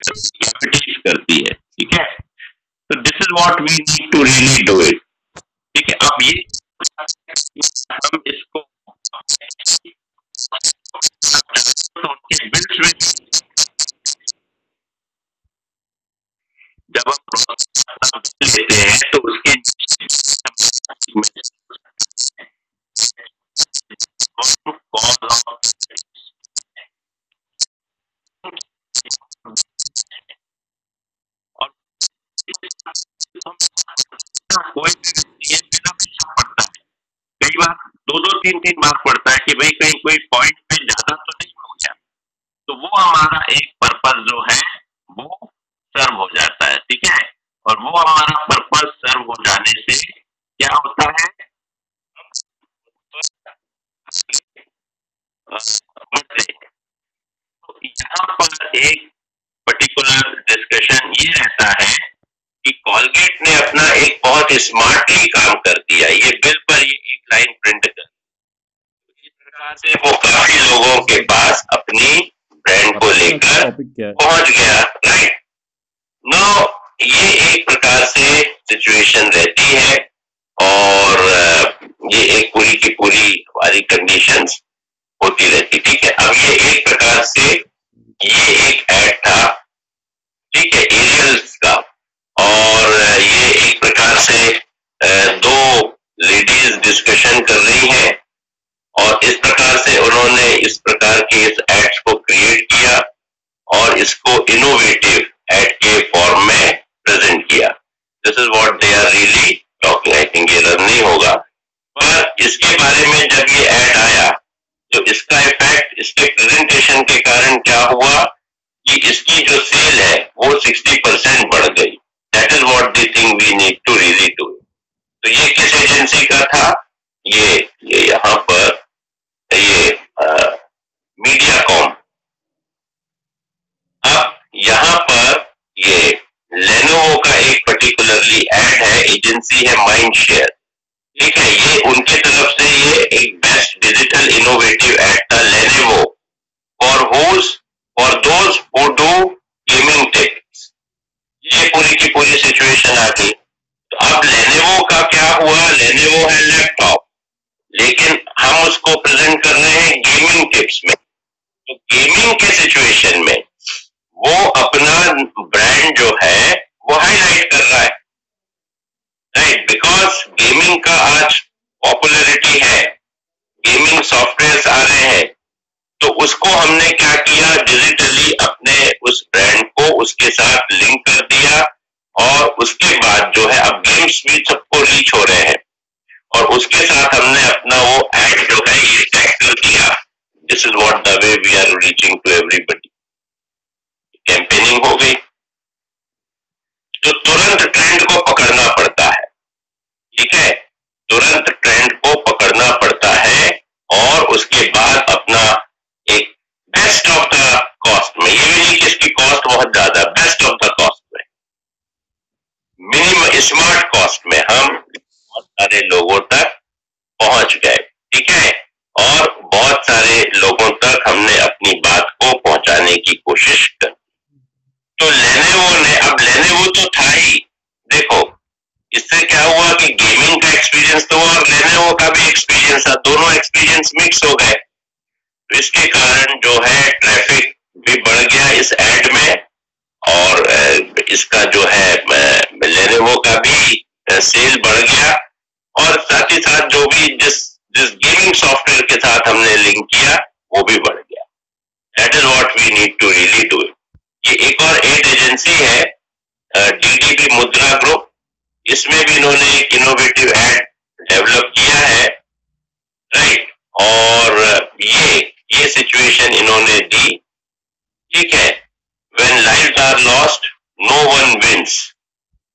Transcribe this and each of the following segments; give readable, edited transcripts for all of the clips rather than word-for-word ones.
करती है, ठीक है। तो this is what we need to really do it, ठीक है। अब ये हम इसको बिल्स में जब हम लेते हैं तो उसके कई बार 2-3 मार्क पड़ता है कि भाई कहीं कोई पॉइंट पे ज्यादा तो नहीं हो गया, तो वो हमारा एक पर्पस जो है वो सर्व हो जाता है, ठीक है। और वो हमारा पर्पस सर्व हो जाने से क्या होता है, तो यहाँ पर एक पर्टिकुलर डिस्कशन ये रहता है कि कॉलगेट ने अपना एक बहुत स्मार्टली काम कर दिया। ये बिल पर ये एक लाइन प्रिंट कर, इस प्रकार से वो काफी लोगों के पास अपनी ब्रांड को लेकर पहुंच गया, राइट। नो ये एक प्रकार से सिचुएशन रहती है और ये एक पूरी की पूरी हमारी कंडीशंस होती रहती, ठीक है। अब ये एक प्रकार से ये एक ऐड था, ठीक है, एरियल्स का, और ये एक प्रकार से दो लेडीज डिस्कशन कर रही हैं और इस प्रकार से उन्होंने इस प्रकार के इस एड्स को क्रिएट किया और इसको इनोवेटिव एड के फॉर्म में प्रेजेंट किया। This is what they are really talking. I think ये रन नहीं होगा, पर इसके बारे में जब ये ऐड आया तो इसका इफेक्ट इसके प्रेजेंटेशन के कारण क्या हुआ कि इसकी जो सेल है वो 60% बढ़ गई। That is what the thing we need to really do. तो ये किस एजेंसी का था, ये यहाँ पर ये मीडियाकॉम। अब यहाँ पर ये लेनोवो का एक पर्टिकुलरली ऐड है, एजेंसी है माइंडशेयर, ठीक है। ये उनके तरफ से ये एक बेस्ट डिजिटल इनोवेटिव ऐड था, Lenovo for those who do gaming techs. ये पूरी की पूरी सिचुएशन आ गई। तो अब लेनोवो का क्या हुआ, लेनोवो है लैपटॉप, लेकिन हम उसको प्रेजेंट कर रहे हैं गेमिंग टिप्स में। तो गेमिंग के सिचुएशन में वो अपना ब्रांड जो है वो हाईलाइट कर रहा है, राइट, बिकॉज गेमिंग का आज पॉपुलैरिटी है, गेमिंग सॉफ्टवेयर आ रहे हैं, तो उसको हमने क्या किया, डिजिटली अपने उस ब्रांड को उसके साथ लिंक कर दिया और उसके बाद जो है अब गेम्स भी सबको रीच हो रहे हैं और उसके साथ हमने अपना वो एड जो है ये टैग कर दिया। This is what the way we are reaching to everybody. Campaigning हो गई तो तुरंत ट्रेंड को पकड़ना पड़ता है, ठीक है, तुरंत ट्रेंड को पकड़ना पड़ता है और उसके बाद अपना एक बेस्ट ऑफ द कॉस्ट में, ये भी नहीं कि इसकी कॉस्ट बहुत ज्यादा, बेस्ट ऑफ द कॉस्ट में, मिनिमम स्मार्ट कॉस्ट में हम बहुत सारे लोगों तक पहुंच गए, ठीक है, और बहुत सारे लोगों तक हमने अपनी बात को पहुंचाने की कोशिश की। तो लेनोवो ने, अब लेनोवो तो था ही, देखो इससे क्या हुआ कि गेमिंग का एक्सपीरियंस तो और लेनोवो का भी एक्सपीरियंस था, दोनों एक्सपीरियंस मिक्स हो गए। तो इसके कारण जो है ट्रैफिक भी बढ़ गया इस एड में और इसका जो है लेनोवो का भी सेल बढ़ गया और साथ ही साथ जो भी जिस गेमिंग सॉफ्टवेयर के साथ हमने लिंक किया वो भी बढ़ गया। That is what we need to really do. ये एक और एड एजेंसी है डीडीबी मुद्रा ग्रुप, इसमें भी इन्होंने एक इनोवेटिव एड डेवलप किया है, राइट, और ये सिचुएशन इन्होंने दी, ठीक है, when lives are lost no one wins.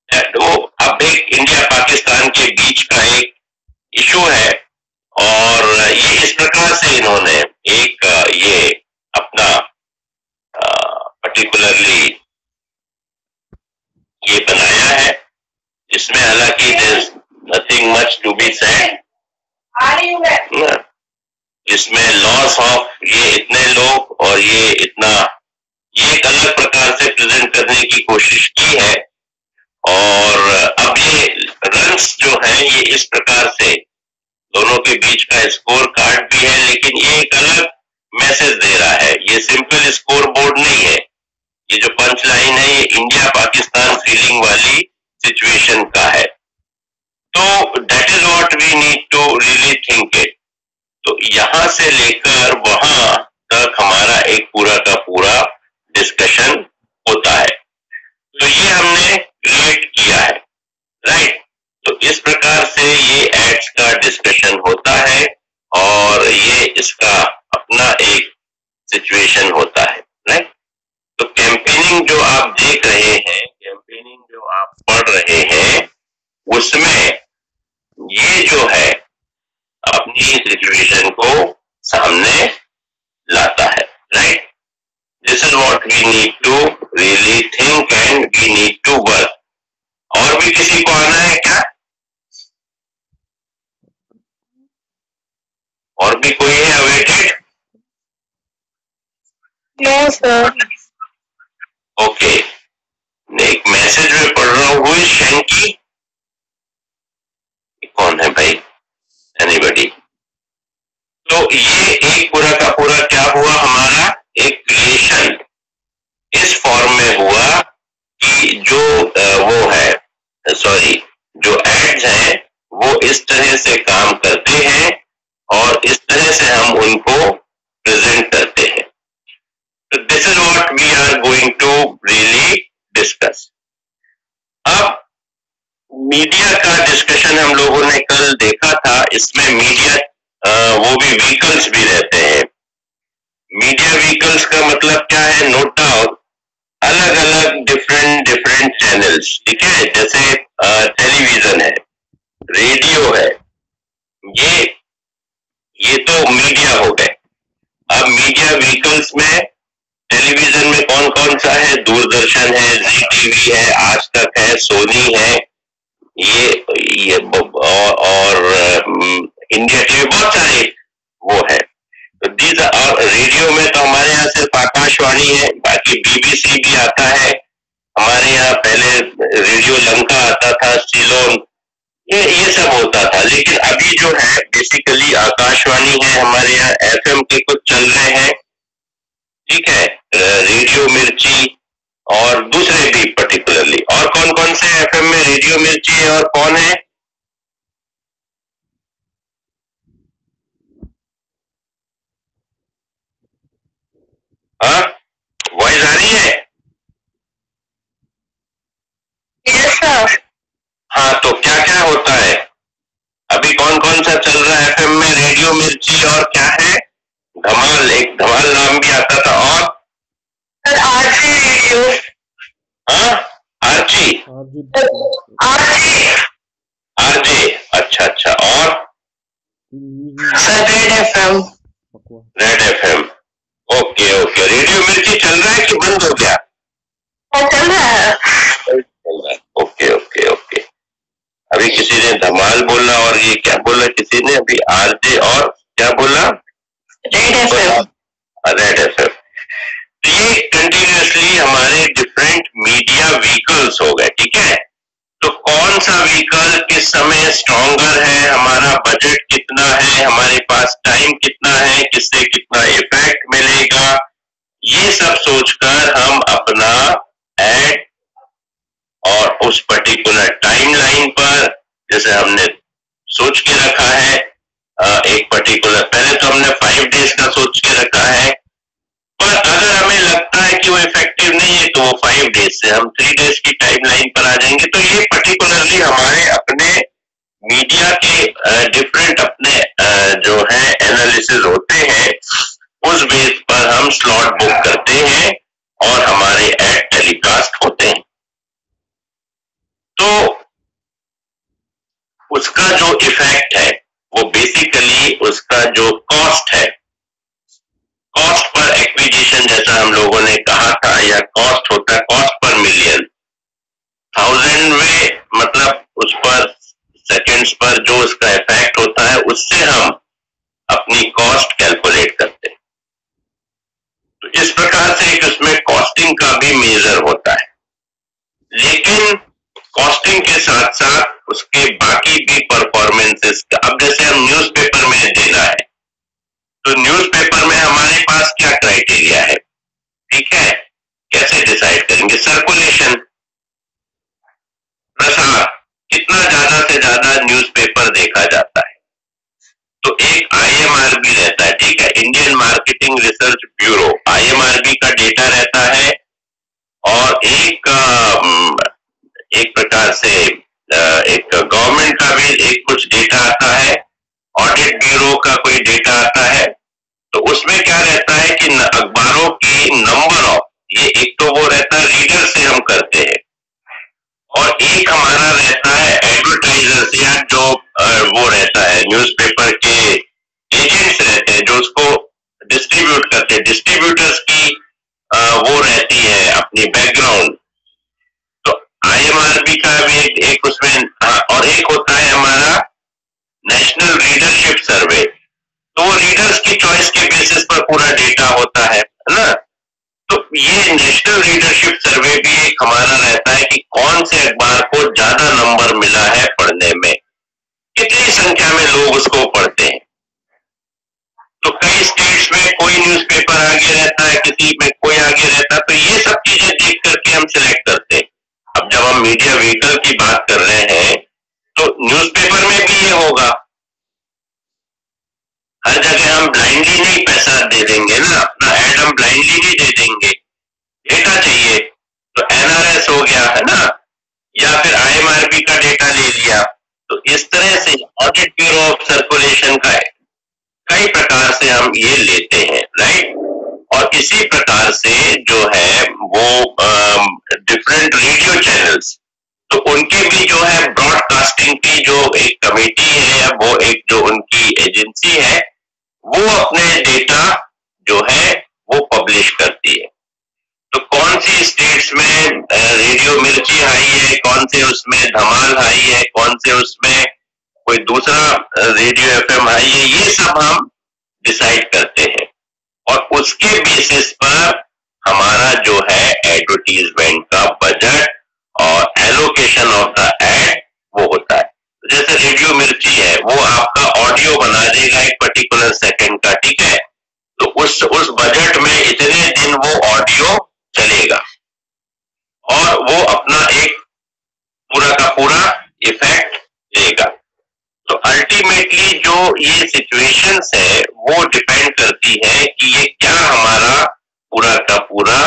वो अब एक इंडिया पाकिस्तान के बीच का एक इशू है और ये इस प्रकार से इन्होंने एक ये अपना पर्टिकुलरली ये बनाया है, जिसमें हालांकि nothing much to be said, इसमें लॉस ऑफ ये इतने लोग और ये इतना, ये एक अलग प्रकार से प्रेजेंट और अब ये रन्स जो है ये इस प्रकार से दोनों के बीच का स्कोर कार्ड भी है, लेकिन ये एक अलग मैसेज दे रहा है। ये सिंपल स्कोर बोर्ड नहीं है। ये जो पंच लाइन है ये इंडिया पाकिस्तान फीलिंग वाली सिचुएशन का है। तो that is what we need to really think it. तो यहां से लेकर वहां तक हमारा एक पूरा का पूरा डिस्कशन होता है। तो ये हमने क्रिएट किया है, राइट। तो इस प्रकार से ये एड्स का डिस्कशन होता है और ये इसका अपना एक सिचुएशन होता है, राइट। तो कैंपेनिंग जो आप देख रहे हैं, कैंपेनिंग जो आप पढ़ रहे हैं, उसमें ये जो है अपनी सिचुएशन को सामने लाता है, right. This is what we need to really think and we need to work. और भी किसी को आना है क्या? और भी कोई है अवेटेड? No sir. ओके, एक मैसेज में पढ़ रहा हूँ, शैंकी कौन है भाई? एनीबडी? तो ये एक पूरा का पूरा क्या हुआ, हमारा एक क्रिएशन इस फॉर्म में हुआ कि जो वो है, सॉरी, जो एड्स हैं वो इस तरह से काम करते हैं और इस तरह से हम उनको प्रेजेंट करते हैं। तो this is what we are going to really discuss. अब मीडिया का डिस्कशन हम लोगों ने कल देखा था। इसमें मीडिया वो भी व्हीकल्स भी रहते हैं। मीडिया व्हीकल्स का मतलब क्या है? नोट डाउन, अलग अलग डिफरेंट चैनल्स, ठीक है। जैसे टेलीविजन है, रेडियो है, ये तो मीडिया हो गए। अब मीडिया व्हीकल्स में टेलीविजन में कौन कौन सा है? दूरदर्शन है, जी टीवी है, आज तक है, सोनी है, ये और इंडिया टीवी, बहुत सारे वो है। तो दीज और रेडियो में तो हमारे यहाँ सिर्फ आकाशवाणी है, बाकी बीबीसी भी आता है। हमारे यहाँ पहले रेडियो लंका आता था, सिलोन, ये सब होता था। लेकिन अभी जो है बेसिकली आकाशवाणी है, हमारे यहाँ एफएम के कुछ चल रहे हैं, ठीक है, रेडियो मिर्ची और दूसरे भी पर्टिकुलरली। और कौन कौन से एफएम में? रेडियो मिर्ची है और कौन है? हाँ, वॉइस आ रही है? Yes sir. हाँ, तो क्या क्या होता है अभी? कौन कौन सा चल रहा है एफएम में? रेडियो मिर्ची और क्या है? धमाल, एक धमाल नाम भी आता था। और सर आरजी रेडियो। हाँ, आरजी, आरजे, अच्छा। और sir red FM. Red FM, okay. Radio मिर्ची चल रहा है कि बंद हो गया? चल रहा है। ओके। अभी किसी ने धमाल बोला और ये क्या बोला किसी ने अभी? आरजे और क्या बोला? Red FM. Red FM. तो ये कंटिन्यूअसली हमारे डिफरेंट मीडिया व्हीकल्स हो गए, ठीक है। तो कौन सा व्हीकल किस समय स्ट्रॉन्गर है, हमारा बजट कितना है, हमारे पास टाइम कितना है, किससे कितना इफेक्ट मिलेगा, ये सब सोचकर हम अपना एड और उस पर्टिकुलर टाइमलाइन पर, जैसे हमने सोच के रखा है एक पर्टिकुलर, पहले तो हमने 5 डेज का सोच के रखा है, पर अगर हमें लगता है कि वो इफेक्टिव नहीं है तो वो 5 डेज से हम 3 डेज की टाइमलाइन पर आ जाएंगे। तो ये पर्टिकुलरली हमारे अपने मीडिया के डिफरेंट अपने जो है एनालिसिस होते हैं, उस बेस पर हम स्लॉट बुक करते हैं और हमारे एड टेलीकास्ट होते हैं। तो उसका जो इफेक्ट है वो बेसिकली उसका जो कॉस्ट है, कॉस्ट पर एक्विजिशन जैसा हम लोगों ने कहा था, या कॉस्ट होता है कॉस्ट पर मिलियन, 1000 में मतलब उस पर सेकंड्स पर जो उसका इफेक्ट होता है, उससे हम अपनी कॉस्ट कैलकुलेट करते हैं। तो इस प्रकार से एक उसमें कॉस्टिंग का भी मेजर होता है। लेकिन कॉस्टिंग के साथ साथ उसके बाकी भी परफॉर्मेंसेस। अब जैसे हम न्यूज़पेपर में देना है तो न्यूज़पेपर में हमारे पास क्या क्राइटेरिया है, ठीक है, कैसे डिसाइड करेंगे? सर्कुलेशन, प्रसार, कितना ज्यादा से ज्यादा न्यूज़पेपर देखा जाता है। तो एक IMRB रहता है, ठीक है, Indian marketing research bureau, IMRB का डेटा रहता है, और एक प्रकार से एक गवर्नमेंट का भी एक कुछ डेटा आता है, ऑडिट ब्यूरो का कोई डेटा आता है। तो उसमें क्या रहता है कि अखबारों की नंबर ऑफ, ये एक तो वो रहता है रीडर से हम करते हैं, और एक हमारा रहता है एडवर्टाइजर्स या जो वो रहता है न्यूज़पेपर के एजेंट्स रहते हैं जो उसको डिस्ट्रीब्यूट करते हैं, डिस्ट्रीब्यूटर्स की वो रहती है अपनी बैकग्राउंड। तो IMRB का भी एक उसमें, और एक होता है हमारा नेशनल रीडरशिप सर्वे। तो वो रीडर्स की चॉइस के बेसिस पर पूरा डेटा होता है ना। तो ये नेशनल रीडरशिप सर्वे भी एक हमारा रहता है कि कौन से अखबार को ज्यादा नंबर मिला है पढ़ने में, कितनी संख्या में लोग उसको पढ़ते हैं। तो कई स्टेट्स में कोई न्यूज़पेपर आगे रहता है, किसी में कोई आगे रहता है। तो ये सब चीजें देख करके हम सिलेक्ट करते हैं। अब जब हम मीडिया व्हीकल की बात कर रहे हैं तो न्यूज़पेपर में भी ये होगा, हर जगह हम ब्लाइंडली नहीं पैसा दे देंगे ना, अपना एड हम ब्लाइंडली नहीं दे देंगे, डेटा चाहिए। तो NRS हो गया है ना, या फिर IMRB का डेटा ले लिया। तो इस तरह से ऑडिट ब्यूरो ऑफ सर्कुलेशन का है, कई प्रकार से हम ये लेते हैं, राइट। और इसी प्रकार से जो है वो डिफरेंट रेडियो चैनल्स, तो उनके भी जो है ब्रॉडकास्टिंग की जो एक कमेटी है, वो एक जो उनकी एजेंसी है, वो अपने डेटा जो है वो पब्लिश करती है। तो कौन सी स्टेट्स में रेडियो मिर्ची हाई है, कौन से उसमें धमाल हाई है, कौन से उसमें कोई दूसरा रेडियो FM हाई है, ये सब हम डिसाइड करते हैं। और उसके बेसिस पर हमारा जो है एडवर्टीजमेंट का बजट और एलोकेशन ऑफ द एड वो होता है। जैसे रेडियो मिर्ची है, वो आपका ऑडियो बना देगा एक पर्टिकुलर सेकंड का, ठीक है। तो उस बजट में इतने दिन वो ऑडियो चलेगा और वो अपना एक पूरा का पूरा इफेक्ट देगा। तो अल्टीमेटली जो ये सिचुएशंस है वो डिपेंड करती है कि ये क्या हमारा पूरा का पूरा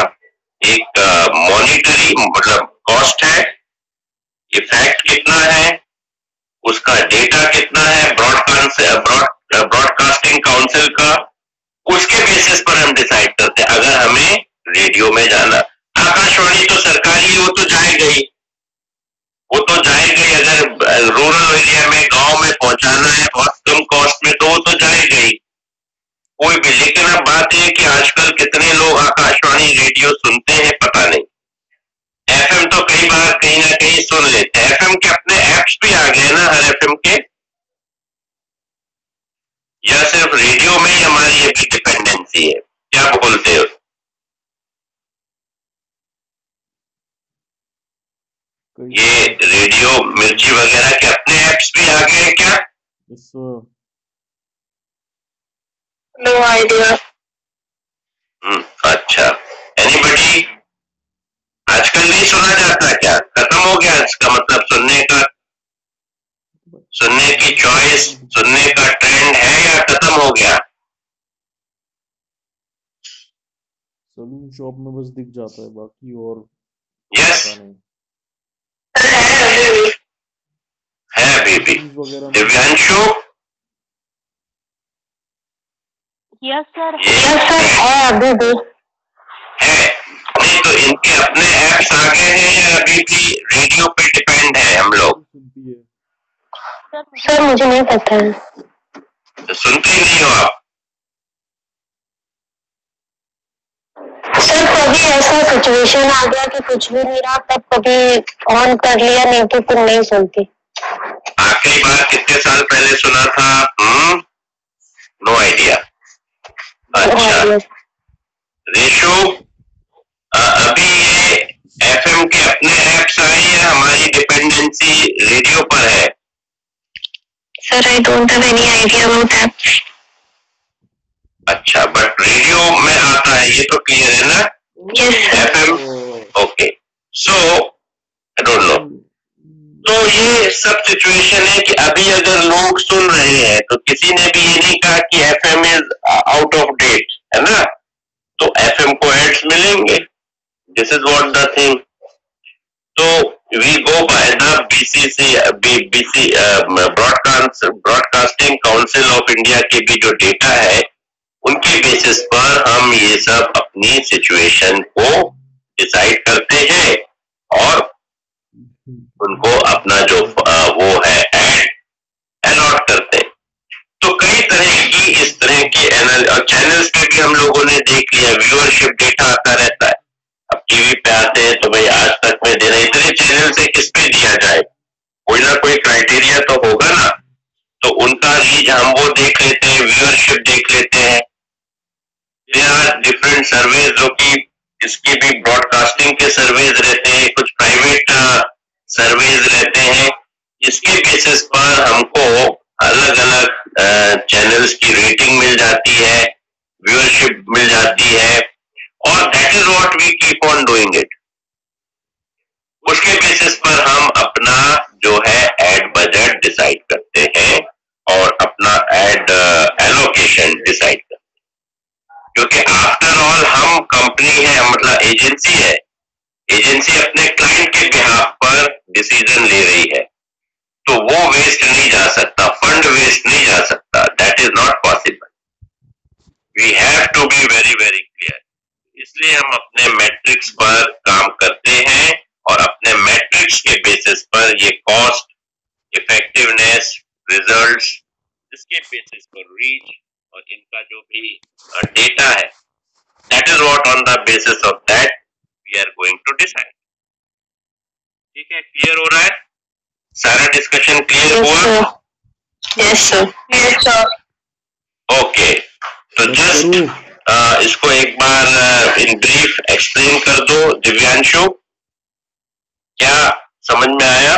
एक मॉनिटरी मतलब कॉस्ट है, इफेक्ट कितना है, उसका डेटा कितना है ब्रॉडकास्टिंग काउंसिल का, उसके बेसिस पर हम डिसाइड करते हैं। अगर हमें रेडियो में जाना, आकाशवाणी तो सरकारी, वो तो जाएगा ही, अगर रूरल एरिया में गांव में पहुंचाना है बहुत कम कॉस्ट में तो वो तो जाएगा ही कोई भी। लेकिन अब बात है कि आजकल कितने लोग आकाशवाणी रेडियो सुनते हैं पता नहीं। FM तो कई बार कहीं ना कहीं सुन लेते हैं, FM के अपने एप्स भी आ गए ना हर FM के, या सिर्फ रेडियो में ही हमारी ये भी डिपेंडेंसी है, क्या बोलते हो? ये रेडियो मिर्ची वगैरह के अपने एप्स भी आ गए हैं क्या? No idea. अच्छा, एनीबडी? आजकल नहीं सुना जाता क्या? खत्म हो गया इसका मतलब सुनने की चॉइस, सुनने का ट्रेंड है या खत्म हो गया? सलून शॉप में बस दिख जाता है, बाकी और यस है अभी भी। दिव्यांशु? यस सर है अभी भी है। नहीं तो इनके अपने एप्स आ गए हैं या अभी भी रेडियो पे डिपेंड है हम लोग? सर मुझे नहीं पता है। तो सुनते ही नहीं हो आप? सर कभी ऐसा सिचुएशन आ गया कि कुछ भी नहीं रहा, तब कभी ऑन कर लिया, नहीं तो फिर नहीं सुनती। आखिरी बार कितने साल पहले सुना था? No idea. अच्छा रेशु, अभी ये FM के अपने एप्स आए हैं, हमारी dependent don't have any idea about that. अच्छा, बट रेडियो में आता है, ये तो क्लियर है ना? Yes sir. FM, okay, so I don't know. तो ये सब सिचुएशन है कि अभी अगर लोग सुन रहे हैं तो किसी ने भी ये नहीं कहा कि FM is out of date, है ना? तो FM को एड्स मिलेंगे, this is what the thing. तो we go by the BCC broadcasting council of India के भी जो डेटा है उनके बेसिस पर हम ये सब अपनी सिचुएशन को डिसाइड करते हैं और उनको अपना जो वो है एड अलॉट करते हैं। तो कई तरह की इस तरह की चैनल्स पे भी हम लोगों ने देख लिया, व्यूअरशिप डेटा आता रहता है। अब टीवी पे आते हैं तो भाई आज तक में देना, इतने चैनल से किस पे दिया जाए, कोई ना कोई क्राइटेरिया तो होगा ना। तो उनका रीच हम वो देख लेते हैं, व्यूअरशिप देख लेते हैं। देयर आर डिफरेंट सर्वेज जो कि इसके भी ब्रॉडकास्टिंग के सर्वेज रहते हैं, कुछ प्राइवेट सर्वेज रहते हैं। इसके बेसिस पर हमको अलग अलग चैनल्स की रेटिंग मिल जाती है, व्यूअरशिप मिल जाती है, और that is what we keep on doing it. उसके बेसिस पर हम अपना जो है एड बजट डिसाइड करते हैं और अपना एड एलोकेशन डिसाइड करते हैं, क्योंकि आफ्टर ऑल हम कंपनी है, मतलब एजेंसी है। एजेंसी अपने क्लाइंट के बिहाफ पर डिसीजन ले रही है, तो वो वेस्ट नहीं जा सकता, फंड वेस्ट नहीं जा सकता, that is not possible. We have to be very very clear. इसलिए हम अपने मैट्रिक्स पर काम करते हैं और अपने मैट्रिक्स के बेसिस पर ये कॉस्ट, इफेक्टिवनेस, रिजल्ट्स, इसके बेसिस पर रीच और इनका जो भी डेटा है, that is what on the basis of that we are going to decide. ठीक है, क्लियर हो रहा है? सारा डिस्कशन क्लियर हुआ? Yes sir. Yes sir. Okay, तो जस्ट इसको एक बार इन ब्रीफ एक्सप्लेन कर दो दिव्यांशु, क्या समझ में आया?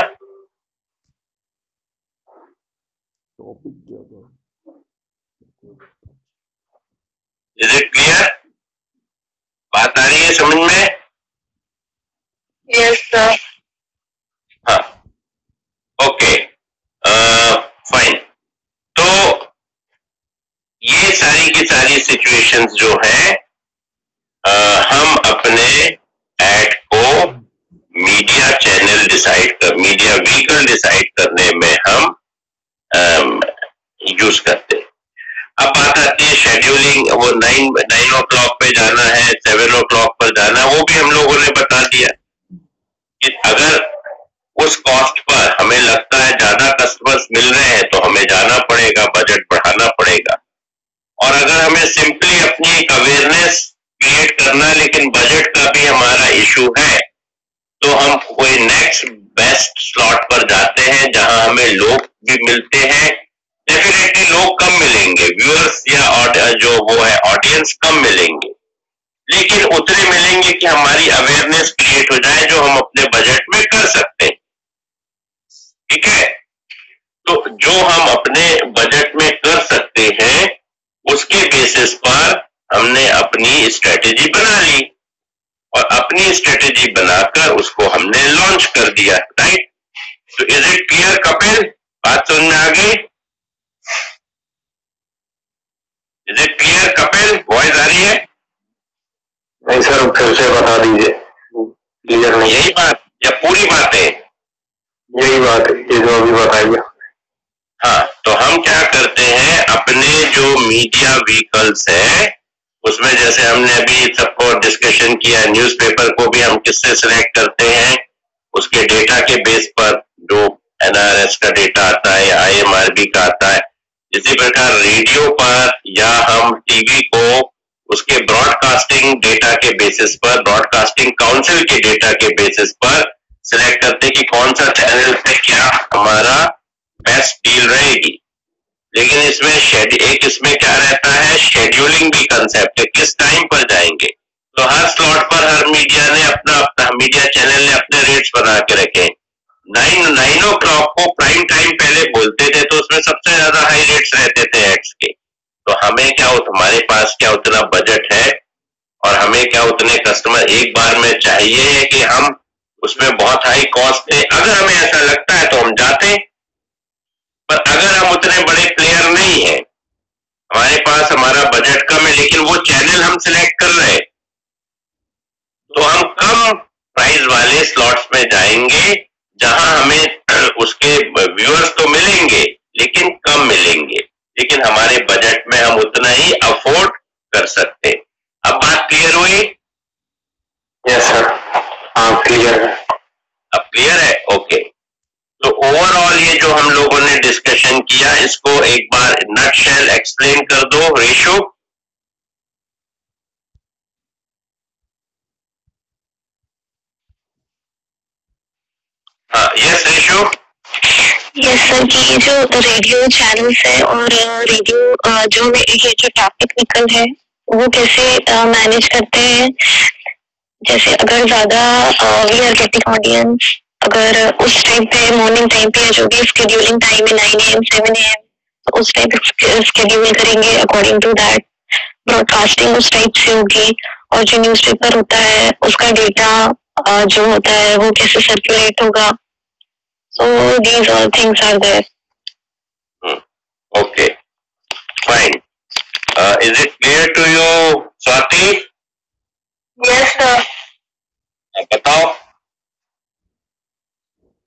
टॉपिक क्या था? Is it clear? बात आ रही है समझ में? Yes sir. हाँ, ओके, फाइन। तो ये सारी की सारी सिचुएशंस जो है हम अपने एड को मीडिया चैनल डिसाइड कर, मीडिया व्हीकल डिसाइड करने में हम यूज करते हैं। अब बात आती है शेड्यूलिंग, वो 9 o'clock पे जाना है, 7 o'clock पर जाना है, वो भी हम लोगों ने बता दिया कि अगर उस कॉस्ट पर हमें लगता है ज्यादा कस्टमर्स मिल रहे हैं तो हमें जाना पड़ेगा, बजट बढ़ाना पड़ेगा। और अगर हमें सिंपली अपनी एक अवेयरनेस क्रिएट करना है लेकिन बजट का भी हमारा इशू है, तो हम कोई नेक्स्ट बेस्ट स्लॉट पर जाते हैं जहां हमें लोग भी मिलते हैं। डेफिनेटली लोग कम मिलेंगे, व्यूअर्स या जो वो है ऑडियंस कम मिलेंगे, लेकिन उतने मिलेंगे कि हमारी अवेयरनेस क्रिएट हो जाए जो हम अपने बजट में कर सकते हैं। ठीक है, तो जो हम अपने बजट में कर सकते हैं उसके बेसिस पर हमने अपनी स्ट्रेटेजी बना ली और अपनी स्ट्रेटेजी बनाकर उसको हमने लॉन्च कर दिया, राइट? तो इज इट क्लियर कपिल? बात समझ में आ गई? Is it clear Kapil? Voice आ रही है? नहीं सर, फिर से बता दीजिए, क्लियर नहीं। यही बात या पूरी बात है? यही बात है, ये जो अभी बताइए। हाँ, तो हम क्या करते हैं, अपने जो मीडिया व्हीकल्स है उसमें जैसे हमने अभी सबको डिस्कशन किया, न्यूज़पेपर को भी हम किससे सिलेक्ट करते हैं, उसके डेटा के बेस पर, जो NRS का डेटा आता है या IMRB का आता है। इसी प्रकार रेडियो पर या हम टीवी को उसके ब्रॉडकास्टिंग डेटा के बेसिस पर, ब्रॉडकास्टिंग काउंसिल के डेटा के बेसिस पर सिलेक्ट करते हैं कि कौन सा चैनल पे क्या हमारा बेस्ट डील रहेगी। लेकिन इसमें क्या रहता है, शेड्यूलिंग भी कंसेप्ट है, किस टाइम पर जाएंगे। तो हर स्लॉट पर हर मीडिया चैनल ने अपने रेट्स बना के रखे। 9 o'clock को प्राइम टाइम पहले बोलते थे तो उसमें सबसे ज्यादा हाई रेट्स रहते थे एड्स के। तो हमें क्या हमारे पास क्या उतना बजट है और हमें क्या उतने कस्टमर एक बार में चाहिए है कि हम उसमें बहुत हाई कॉस्ट है। अगर हमें ऐसा लगता है तो हम जाते हैं, पर अगर हम उतने बड़े प्लेयर नहीं है, हमारे पास हमारा बजट कम है लेकिन वो चैनल हम सिलेक्ट कर रहे हैं, तो हम कम प्राइस वाले स्लॉट्स में जाएंगे जहां हमें उसके व्यूअर्स तो मिलेंगे लेकिन कम मिलेंगे, लेकिन हमारे बजट में हम उतना ही अफोर्ड कर सकते। अब बात क्लियर हुई? यस सर, हाँ क्लियर है। अब क्लियर है? ओके। तो ओवरऑल ये जो हम लोगों ने डिस्कशन किया इसको एक बार नटशेल एक्सप्लेन कर दो रेशो। हाँ, यस रेशो। यस सर, कि ये जो रेडियो चैनल्स है और रेडियो जो ये जो ट्रैफिक निकल है वो कैसे मैनेज करते हैं। जैसे अगर ज्यादा वी आर गेटिंग ऑडियंस, अगर उस टाइम पे मॉर्निंग टाइम पे जो भी स्केड्यूलिंग टाइम है 9 AM 7 AM, तो उस टाइप स्केड्यूल करेंगे अकॉर्डिंग टू दैट। ब्रॉडकास्टिंग उस टाइप से होगी और जो न्यूज़पेपर होता है उसका डेटा जो होता है वो कैसे सर्कुलेट होगा। So these all things are there. Okay, fine. Is it clear to you, Swati? Yes sir. बताओ।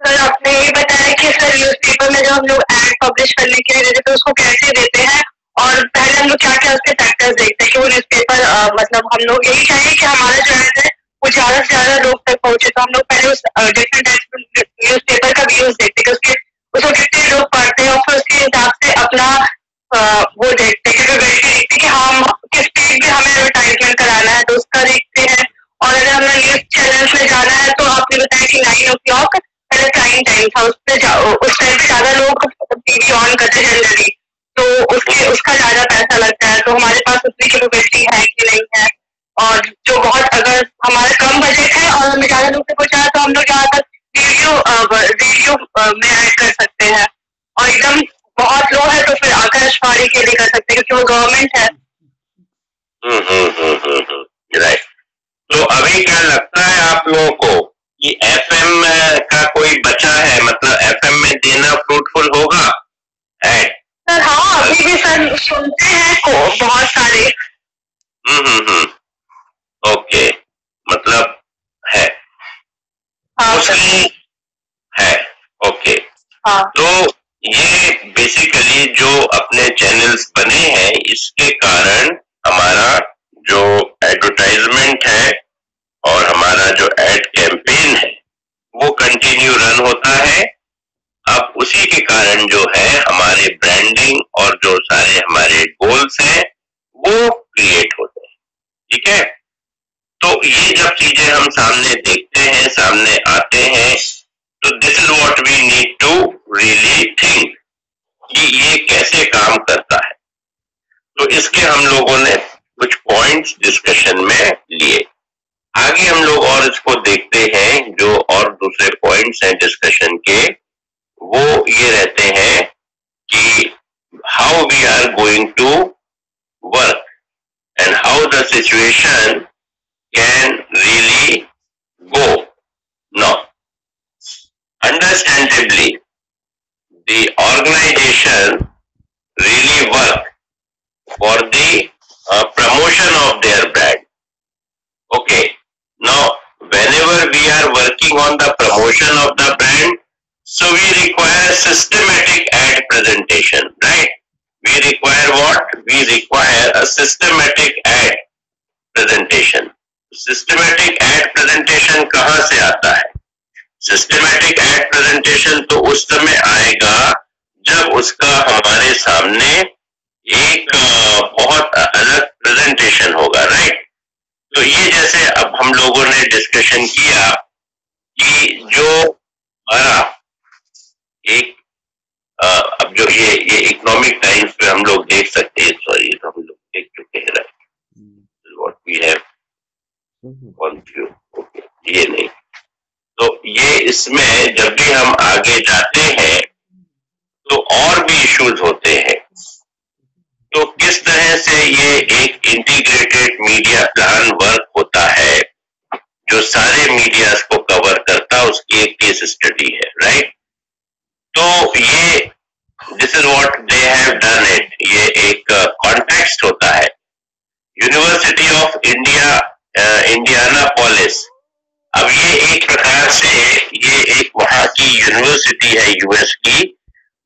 सर आपने ये बताया कि सर न्यूज़पेपर में जो हम लोग एड पब्लिश करने के लिए देते हैं तो उसको कैसे देते हैं, और पहले हम लोग क्या क्या उसके फैक्टर्स देखते हैं कि वो न्यूज़पेपर मतलब हम लोग यही चाहिए कि हमारा जो एड है वो ज्यादा से ज्यादा लोग तक पहुंचे। तो हम लोग पहले उस डिफरेंट न्यूज़पेपर का व्यूज देखते हैं कि उसको कितने लोग पढ़ते हैं और फिर उसके हिसाब से अपना वो देखते हैं कि हम किस पेज पे हमें एडवर्टाइजमेंट कराना है तो उसका देखते हैं। और अगर हमें न्यूज चैनल्स में जाना है तो आपने बताया कि 9 o'clock पहले प्राइम टाइम था, उस टाइम पे ज्यादा लोग टीवी ऑन करते हैं जनरली, तो उसका ज्यादा पैसा लगता है। तो हमारे पास उतनी कैपेसिटी है कि नहीं है, और जो बहुत अगर हमारा कम बजट है और हमें ज्यादा लोग तक पहुंचाना तो हम लोग ज्यादातर रेडियो में ऐड कर सकते हैं, और एकदम बहुत लो है तो फिर आकाशवाणी के लिए कर सकते हैं क्योंकि वो गवर्नमेंट है। राइट। तो अभी क्या लगता है आप लोगों को कि FM का कोई बचा है, मतलब FM में देना फ्रूटफुल होगा ऐड? सर हाँ, अभी भी सर सुनते हैं को बहुत सारे। ओके, मतलब है हाँ उसकी है। ओके हाँ। तो ये बेसिकली जो अपने चैनल्स बने हैं इसके कारण हमारा जो एडवर्टाइजमेंट है और हमारा जो एड कैंपेन है वो कंटिन्यू रन होता है। अब उसी के कारण जो है हमारे ब्रांडिंग और जो सारे हमारे गोल्स हैं वो क्रिएट होते हैं। ठीक है, तो ये जब चीजें हम सामने देखते हैं, सामने आते हैं, तो this is what we need to really think कि ये कैसे काम करता है। तो इसके हम लोगों ने कुछ पॉइंट्स डिस्कशन में लिए। आगे हम लोग और इसको देखते हैं, जो और दूसरे पॉइंट्स हैं डिस्कशन के, वो ये रहते हैं कि how we are going to work and how the situation can really go. Now, understandably, the organization really work for the promotion of their brand. Okay. Now, whenever we are working on the promotion of the brand, so we require systematic ad presentation, right? We require what? We require a systematic ad presentation. Systematic ad presentation कहां से आता है? Systematic ad presentation तो उस समय आएगा जब उसका हमारे सामने एक बहुत अलग प्रेजेंटेशन होगा, राइट? तो ये जैसे अब हम लोगों ने डिस्कशन किया कि जो हमारा एक अब जो ये इकोनॉमिक टाइम्स पे हम लोग देख सकते हैं, सॉरी तो हम लोग देख चुके हैं, right? What we have okay, ये नहीं, तो ये इसमें जब भी हम आगे जाते हैं तो और भी इश्यूज होते हैं। तो किस तरह से ये एक इंटीग्रेटेड मीडिया प्लान वर्क होता है जो सारे मीडियाज को कवर करता, उसकी एक केस स्टडी है, राइट। तो ये this is what they have done it, ये एक कॉन्टेक्स्ट होता है। यूनिवर्सिटी ऑफ इंडिया इंडियानापोलिस, अब ये एक प्रकार से ये एक वहां की यूनिवर्सिटी है यूएस की,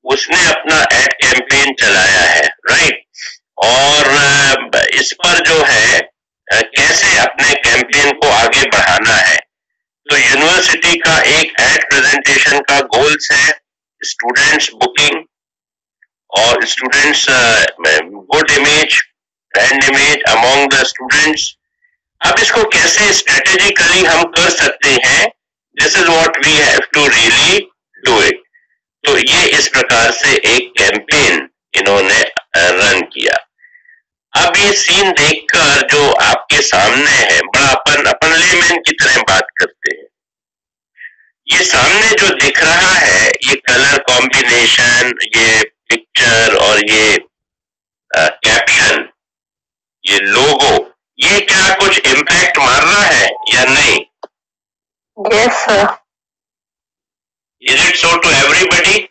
उसने अपना एड कैंपेन चलाया है, राइट। और इस पर जो है कैसे अपने कैंपेन को आगे बढ़ाना है, तो यूनिवर्सिटी का एक एड प्रेजेंटेशन का गोल्स है स्टूडेंट्स बुकिंग और students good image, brand image among the students. अब इसको कैसे स्ट्रेटेजिकली हम कर सकते हैं, this is what we have to really do it. तो ये इस प्रकार से एक कैंपेन इन्होंने रन किया। अब ये सीन देखकर जो आपके सामने है, बड़ा अपन लेमैन की तरह बात करते हैं, ये सामने जो दिख रहा है ये कलर कॉम्बिनेशन, ये पिक्चर और ये कैप्शन, ये लोगो, ये क्या कुछ इम्पैक्ट मार रहा है या नहीं? Yes sir. Is it so to everybody?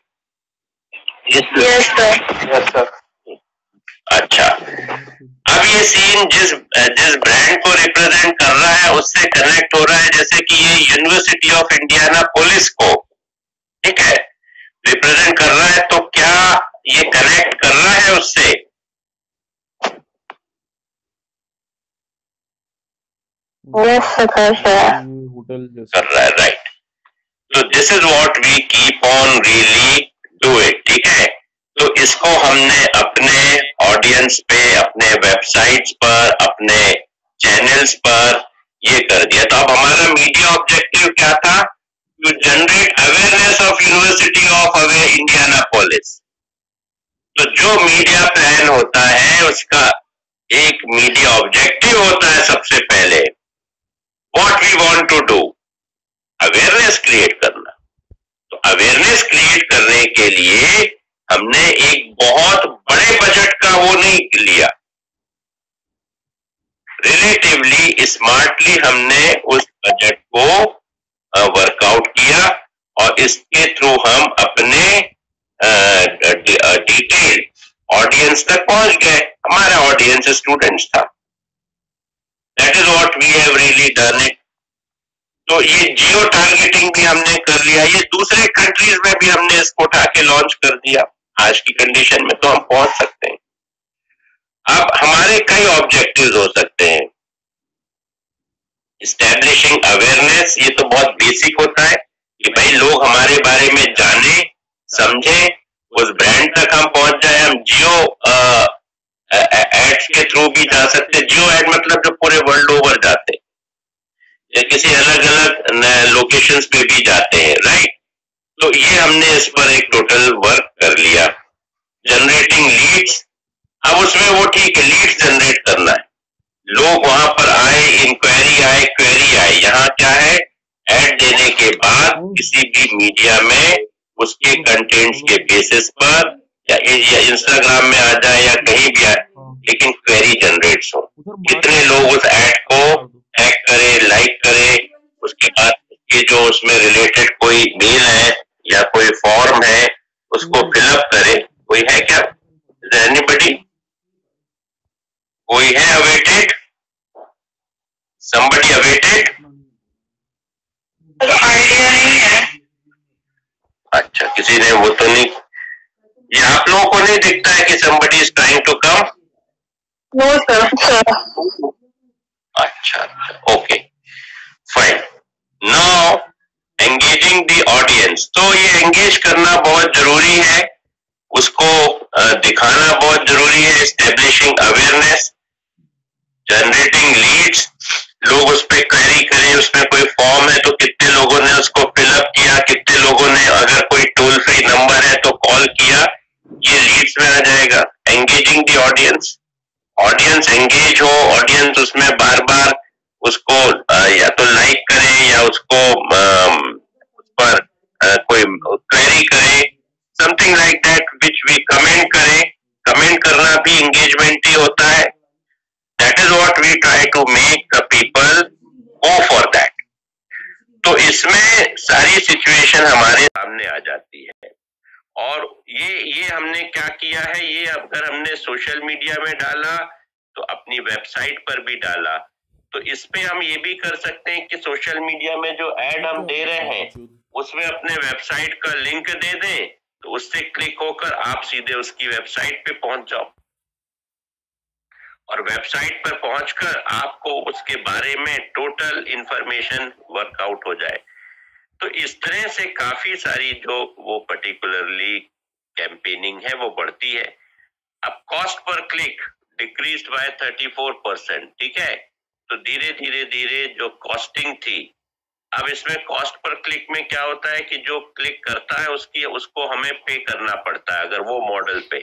Yes sir. Yes sir. अच्छा, अब ये सीन जिस ब्रांड को रिप्रेजेंट कर रहा है उससे कनेक्ट हो रहा है, जैसे कि ये यूनिवर्सिटी ऑफ इंडियानापोलिस को, ठीक है, रिप्रेजेंट कर रहा है, तो क्या ये कनेक्ट कर रहा है उससे? Yes sir. होटल जैसा कर रहा है, राइट। तो this is what we keep on really do it, ठीक है। तो इसको हमने अपने ऑडियंस पे, अपने वेबसाइट्स पर, अपने चैनल्स पर ये कर दिया। तो अब हमारा मीडिया ऑब्जेक्टिव क्या था? To generate awareness of university of Indianapolis. तो जो मीडिया प्लान होता है उसका एक मीडिया ऑब्जेक्टिव होता है सबसे पहले, what we want to do, awareness create करना। तो अवेयरनेस क्रिएट करने के लिए हमने एक बहुत बड़े बजट का वो नहीं लिया, रिलेटिवली स्मार्टली हमने उस बजट को वर्कआउट किया और इसके थ्रू हम अपने डिटेल ऑडियंस तक पहुंच गए। हमारा ऑडियंस स्टूडेंट्स था। That is what we have really done it. तो ये जियो टारगेटिंग भी हमने कर लिया, ये दूसरे कंट्रीज में भी हमने इसको उठा के लॉन्च कर दिया। आज की कंडीशन में तो हम पहुंच सकते हैं। अब हमारे कई ऑब्जेक्टिव्स हो सकते हैं। एस्टैब्लिशिंग अवेयरनेस, ये तो बहुत बेसिक होता है कि भाई लोग हमारे बारे में जाने, समझे, उस ब्रांड तक हम पहुंच जाए। हम जियो एड्स के थ्रू भी जा सकते हैं। जियो एड मतलब जो पूरे वर्ल्ड ओवर जाते हैं या किसी अलग अलग लोकेशंस पे भी जाते हैं, राइट। तो ये हमने इस पर एक टोटल वर्क कर लिया। जनरेटिंग लीड्स, अब उसमें वो ठीक है, लीड्स जनरेट करना है, लोग वहां पर आए, इंक्वायरी आए, क्वेरी आए। यहाँ क्या है, एड देने के बाद किसी भी मीडिया में उसके कंटेंट्स के बेसिस पर या इंस्टाग्राम में आ जाए या कहीं भी आए, लेकिन क्वेरी जनरेट्स हो। कितने लोग उस एड को टैग करे, लाइक करे, उसके बाद ये जो उसमें रिलेटेड कोई मेल है या कोई फॉर्म है उसको फिलअप करे। कोई है क्या? एनीबडी? कोई है अवेटेड? somebody awaited? आइडिया नहीं है। अच्छा, किसी ने वो तो नहीं, ये आप लोगों को नहीं दिखता है कि somebody is trying to come? No sir. अच्छा, okay, fine. Now engaging the audience, तो ये एंगेज करना बहुत जरूरी है, उसको दिखाना बहुत जरूरी है। एस्टेब्लिशिंग अवेयरनेस, जनरेटिंग लीड्स, लोग उस पर क्वेरी करें, उसमें कोई फॉर्म है तो कितने लोगों ने उसको फिलअप किया, कितने लोगों ने, अगर कोई टोल फ्री नंबर है तो कॉल किया, ये लीड्स में आ जाएगा। Engaging the audience, audience engage हो, ऑडियंस उसमें बार बार उसको या तो लाइक करे या उसको वी कमेंट करें, कमेंट करना भी एंगेजमेंट ही होता है. That is what we try to make the people go for that. तो इसमें सारी सिचुएशन हमारे सामने आ जाती है. और ये हमने क्या किया है, ये अगर हमने सोशल मीडिया में डाला तो अपनी वेबसाइट पर भी डाला. तो इस पे हम ये भी कर सकते हैं कि सोशल मीडिया में जो एड हम दे रहे हैं उसमें अपने वेबसाइट का लिंक दे दें, तो उससे क्लिक होकर आप सीधे उसकी वेबसाइट पे पहुंच जाओ और वेबसाइट पर पहुंचकर आपको उसके बारे में टोटल इंफॉर्मेशन वर्कआउट हो जाए. तो इस तरह से काफी सारी जो वो पर्टिकुलरली कैंपेनिंग है वो बढ़ती है. अब cost per click decreased bye 34%. ठीक है, तो धीरे धीरे जो कॉस्टिंग थी, अब इसमें कॉस्ट पर क्लिक में क्या होता है कि जो क्लिक करता है उसको हमें पे करना पड़ता है अगर वो मॉडल पे.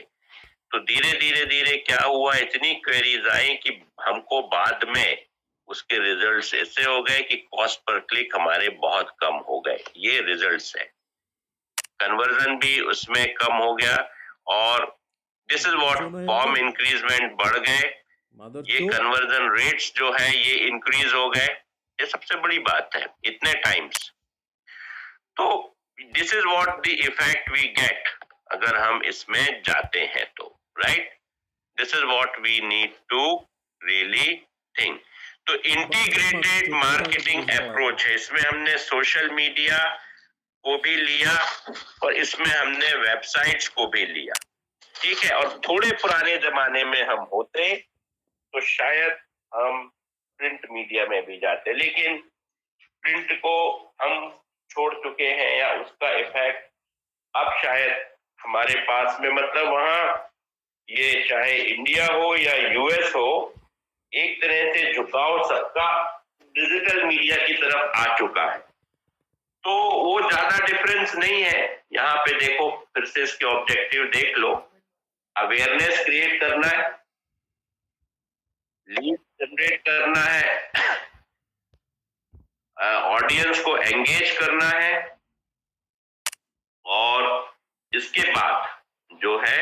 तो धीरे क्या हुआ, इतनी क्वेरीज आई कि हमको बाद में उसके रिजल्ट्स ऐसे हो गए कि कॉस्ट पर क्लिक हमारे बहुत कम हो गए. ये रिजल्ट्स है. कन्वर्जन भी उसमें कम हो गया और this is what form increment बढ़ गए. ये कन्वर्जन रेट्स जो है ये इंक्रीज हो गए. ये सबसे बड़ी बात है इतने टाइम्स. तो this is what the effect we get अगर हम इसमें जाते हैं तो. Right, this is what we need to really think. तो इंटीग्रेटेड मार्केटिंग अप्रोच है. इसमें हमने सोशल मीडिया को भी लिया और इसमें हमने वेबसाइट्स को भी लिया. ठीक है, और थोड़े पुराने जमाने में हम होते तो शायद हम प्रिंट मीडिया में भी जाते, लेकिन प्रिंट को हम छोड़ चुके हैं या उसका इफेक्ट अब शायद हमारे पास में, मतलब वहां ये चाहे इंडिया हो या यूएस हो, एक तरह से झुकाव सबका डिजिटल मीडिया की तरफ आ चुका है. तो वो ज्यादा डिफरेंस नहीं है. यहाँ पे देखो, फिर से इसके ऑब्जेक्टिव देख लो. अवेयरनेस क्रिएट करना है, लीड जनरेट करना है, ऑडियंस को एंगेज करना है, और इसके बाद जो है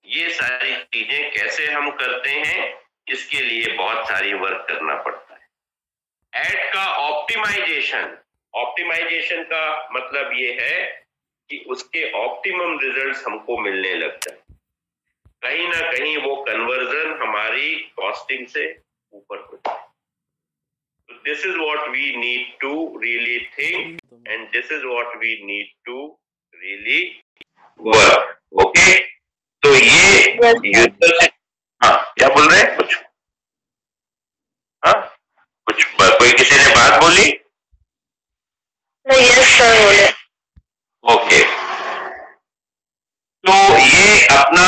ये सारी चीजें कैसे हम करते हैं, इसके लिए बहुत सारी वर्क करना पड़ता है. एड का ऑप्टिमाइजेशन का मतलब ये है कि उसके ऑप्टिमम रिजल्ट्स हमको मिलने लग जाए. कहीं ना कहीं वो कन्वर्जन हमारी कॉस्टिंग से ऊपर हो जाए. तो this is what we need to really think and this is what we need to really work. Okay, तो ये यूजर से, हाँ क्या बोल रहे हैं कुछ, हाँ कुछ कोई किसी ने बात बोली? यस सर बोले. ओके, तो ये अपना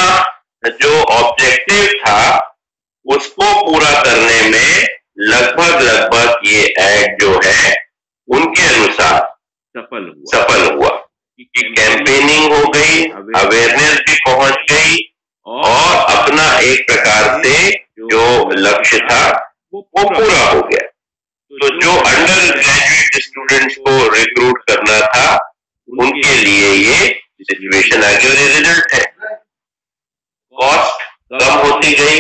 जो ऑब्जेक्टिव था उसको पूरा करने में लगभग ये एड जो है उनके अनुसार सफल हुआ कि कैंपेनिंग हो गई, अवेयरनेस भी पहुंच गई और अपना एक प्रकार से जो लक्ष्य था वो पूरा हो गया. तो जो अंडर ग्रेजुएट स्टूडेंट्स को रिक्रूट करना था उनके लिए ये सिचुएशन आगे रिजल्ट है. कॉस्ट कम होती गई,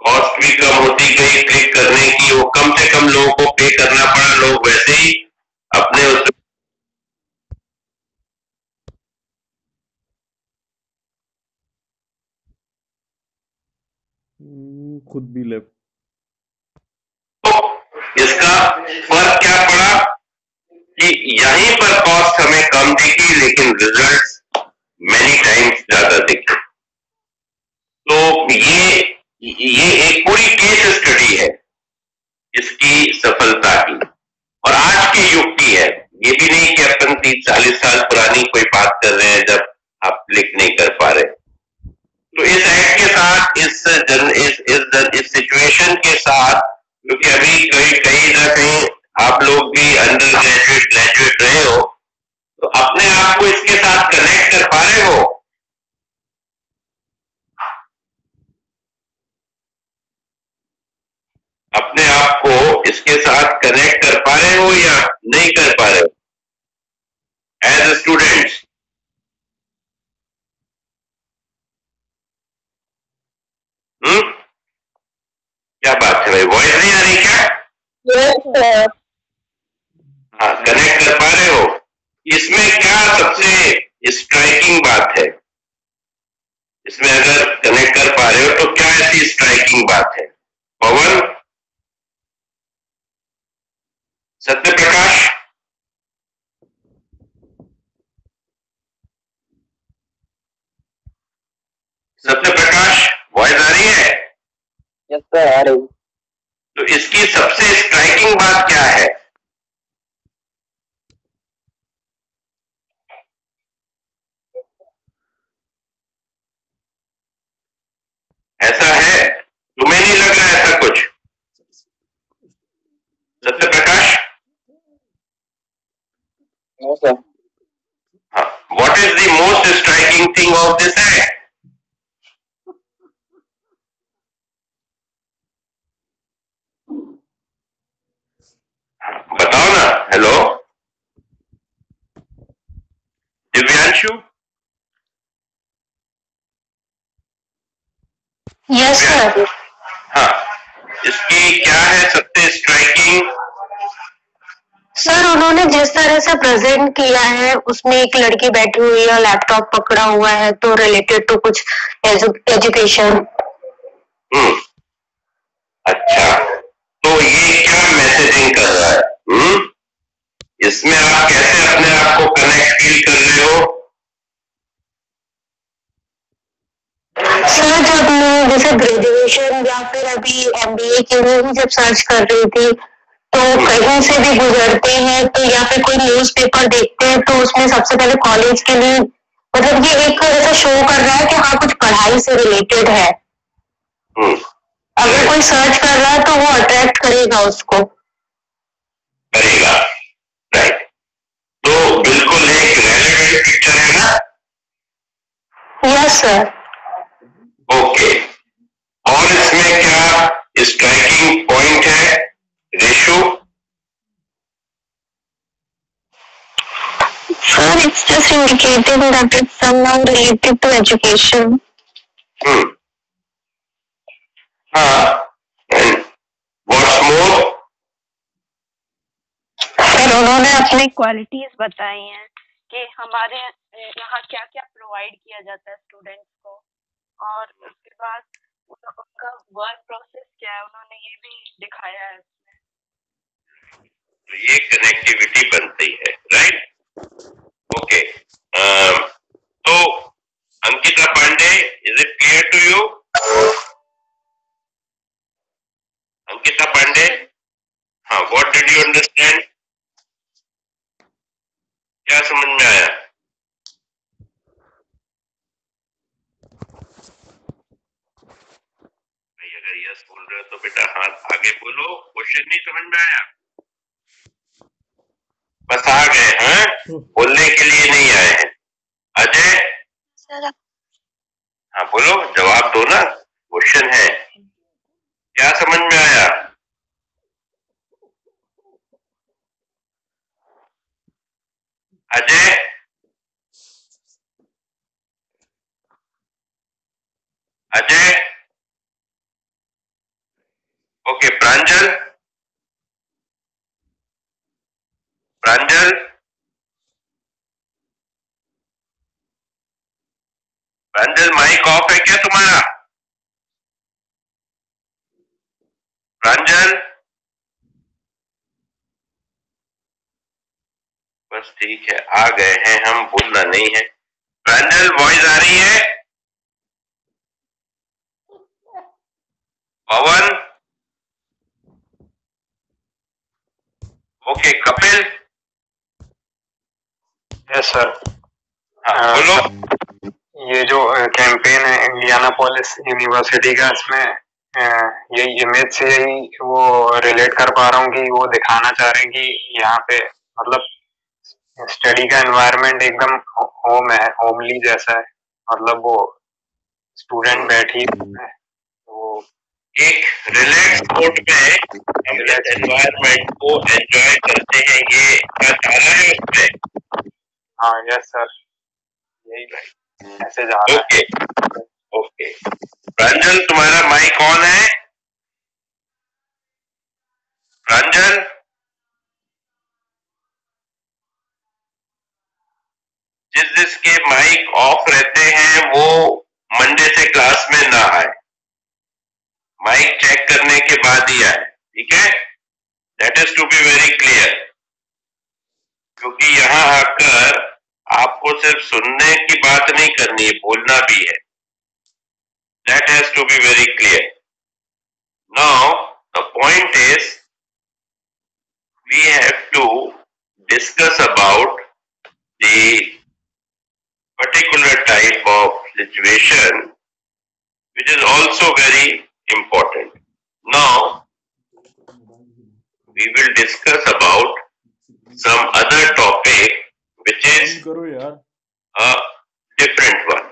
कॉस्ट भी कम होती गई क्लिक करने की. वो कम से कम लोगों को पे करना पड़ा, लोग वैसे ही अपने उस खुद भी लेफ्ट. तो इसका फर्क क्या पड़ा कि यहीं पर कॉस्ट हमें कम दिखी लेकिन रिजल्ट्स मेनी टाइम्स ज्यादा दिखे. तो ये एक पूरी केस स्टडी है इसकी सफलता की और आज के युग की है. ये भी नहीं कि अपन 30-40 साल पुरानी कोई बात कर रहे हैं जब आप क्लिक नहीं कर पा रहे. तो इस एड के साथ इस सिचुएशन के साथ, क्योंकि अभी कहीं ना कहीं आप लोग भी अंडर ग्रेजुएट रहे हो, तो अपने आप को इसके साथ कनेक्ट कर पा रहे हो. अपने आप को इसके साथ कनेक्ट कर पा रहे हो या नहीं कर पा रहे हो एज स्टूडेंट्स? वॉइस नहीं आ रही क्या? हाँ, कनेक्ट कर पा रहे हो? इसमें क्या सबसे स्ट्राइकिंग बात है? इसमें अगर कनेक्ट कर पा रहे हो तो क्या ऐसी स्ट्राइकिंग बात है? पवन, सत्य प्रकाश, सत्य प्रकाश, वॉइस आ रही है? यस सर, आ रही। तो इसकी सबसे स्ट्राइकिंग बात क्या है? ऐसा है? तुम्हें नहीं लग रहा ऐसा कुछ? सत्य प्रकाश? No sir. हाँ, what is the most striking thing of this act? बताओ ना। हेलो दिव्यांशु? Yes sir. हाँ, इसकी क्या है सबसे स्ट्राइकिंग? सर, उन्होंने जिस तरह से प्रेजेंट किया है उसमें एक लड़की बैठी हुई है, लैपटॉप पकड़ा हुआ है, तो रिलेटेड टू कुछ एजुकेशन। अच्छा, तो ये क्या मैसेजिंग कर रहा है? इसमें आप कैसे अपने आप को कनेक्ट फील कर रहे हो? सर, जब मैं जैसे ग्रेजुएशन या फिर अभी एमबीए के लिए ही जब सर्च कर रही थी, तो कहीं से भी गुजरते हैं तो या फिर कोई न्यूज़पेपर देखते हैं तो उसमें सबसे पहले कॉलेज के लिए मतलब ये एक ऐसा शो कर रहा है कि हाँ कुछ पढ़ाई से रिलेटेड है। अगर कोई सर्च कर रहा है तो वो अट्रैक्ट करेगा उसको। करेगा, राइट। तो बिल्कुल एक रेलेवेंट पिक्चर है ना? Yes sir. ओके, और इसमें क्या स्ट्राइकिंग पॉइंट है ratio? Sir, it's just indicating that it's somehow related to education. हाँ, and what's more? सर, उन्होंने अपनी क्वालिटीज बताई हैं कि हमारे यहाँ क्या क्या प्रोवाइड किया जाता है स्टूडेंट्स को, और उसके बाद उनका वर्क प्रोसेस क्या है उन्होंने ये भी दिखाया है इसमें। तो ये कनेक्टिविटी बनती है, राइट? ओके, तो Ankita Pandey, is it clear to you? Ankita Pandey, हाँ, व्हाट डिड यू अंडरस्टैंड? क्या समझ में आया? भाई अगर यस बोल रहे हो तो बेटा हाथ आगे बोलो, क्वेश्चन नहीं समझ में आया? बस आ गए हैं, बोलने के लिए नहीं आए हैं। अजय? सर, हाँ बोलो, जवाब दो ना, क्वेश्चन है। क्या समझ में आया? Ajay? Ajay? Okay, Pranjal? Pranjal? Pranjal, mic off है क्या तुम्हारा? प्रांजल? बस ठीक है, आ गए हैं हम, बोलना नहीं है। प्रांजल, वॉइस आ रही है? Pavan? Okay, Kapil? Yes sir. हाँ बोलो। ये जो कैंपेन है इंडियानापोलिस यूनिवर्सिटी का, इसमें यही इमेज से यही वो रिलेट कर पा रहा हूँ कि वो दिखाना चाह रहे हैं कि यहाँ पे मतलब स्टडी का एनवायरनमेंट एकदम होम है, होमली जैसा है। मतलब वो स्टूडेंट बैठी है, वो एक रिलैक्स मोड में हम इस एनवायरनमेंट को एंजॉय करते हैं, ये क्या चाह रहा है उसमें? हाँ यस सर, यही ऐसे जा रहा है। ओके ओके, प्रांजल तुम्हारा माइक ऑन है? प्रांजल, जिसके माइक ऑफ रहते हैं वो मंडे से क्लास में ना आए, माइक चेक करने के बाद ही आए, ठीक है? That is to be very clear, क्योंकि यहाँ आकर आपको सिर्फ सुनने की बात नहीं करनी है, बोलना भी है. That has to be very clear. Now, the point is, we have to discuss about the particular type of situation, which is also very important. Now, we will discuss about some other topic, which is a different one.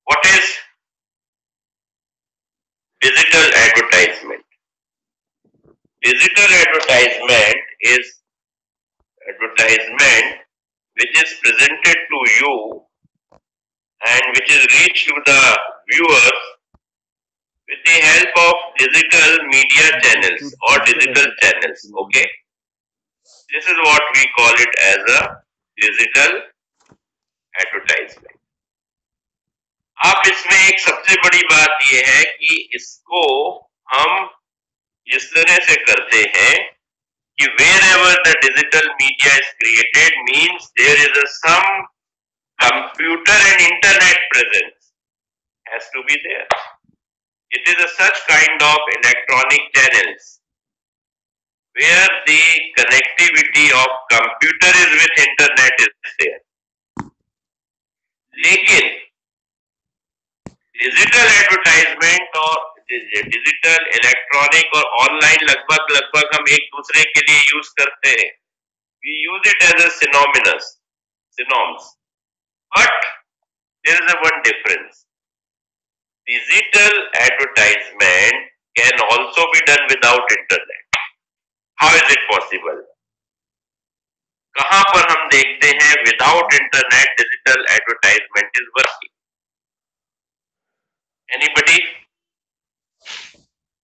What is digital advertisement? Digital advertisement is advertisement which is presented to you and which is reached to the viewers with the help of digital media channels or digital channels. Okay, this is what we call it as a digital advertisement. अब इसमें एक सबसे बड़ी बात यह है कि इसको हम इस तरह से करते हैं कि wherever the digital media is created means there is a some computer and internet presence has to be there. It is a such kind of electronic channels where the connectivity of computer is with internet is there. लेकिन digital advertisement और digital electronic और online लगभग हम एक दूसरे के लिए use करते हैं. We use it as a synonyms, but there is a one difference. Digital advertisement can also be done without internet. How is it possible? कहां पर हम देखते हैं without internet digital advertisement is working? Anybody?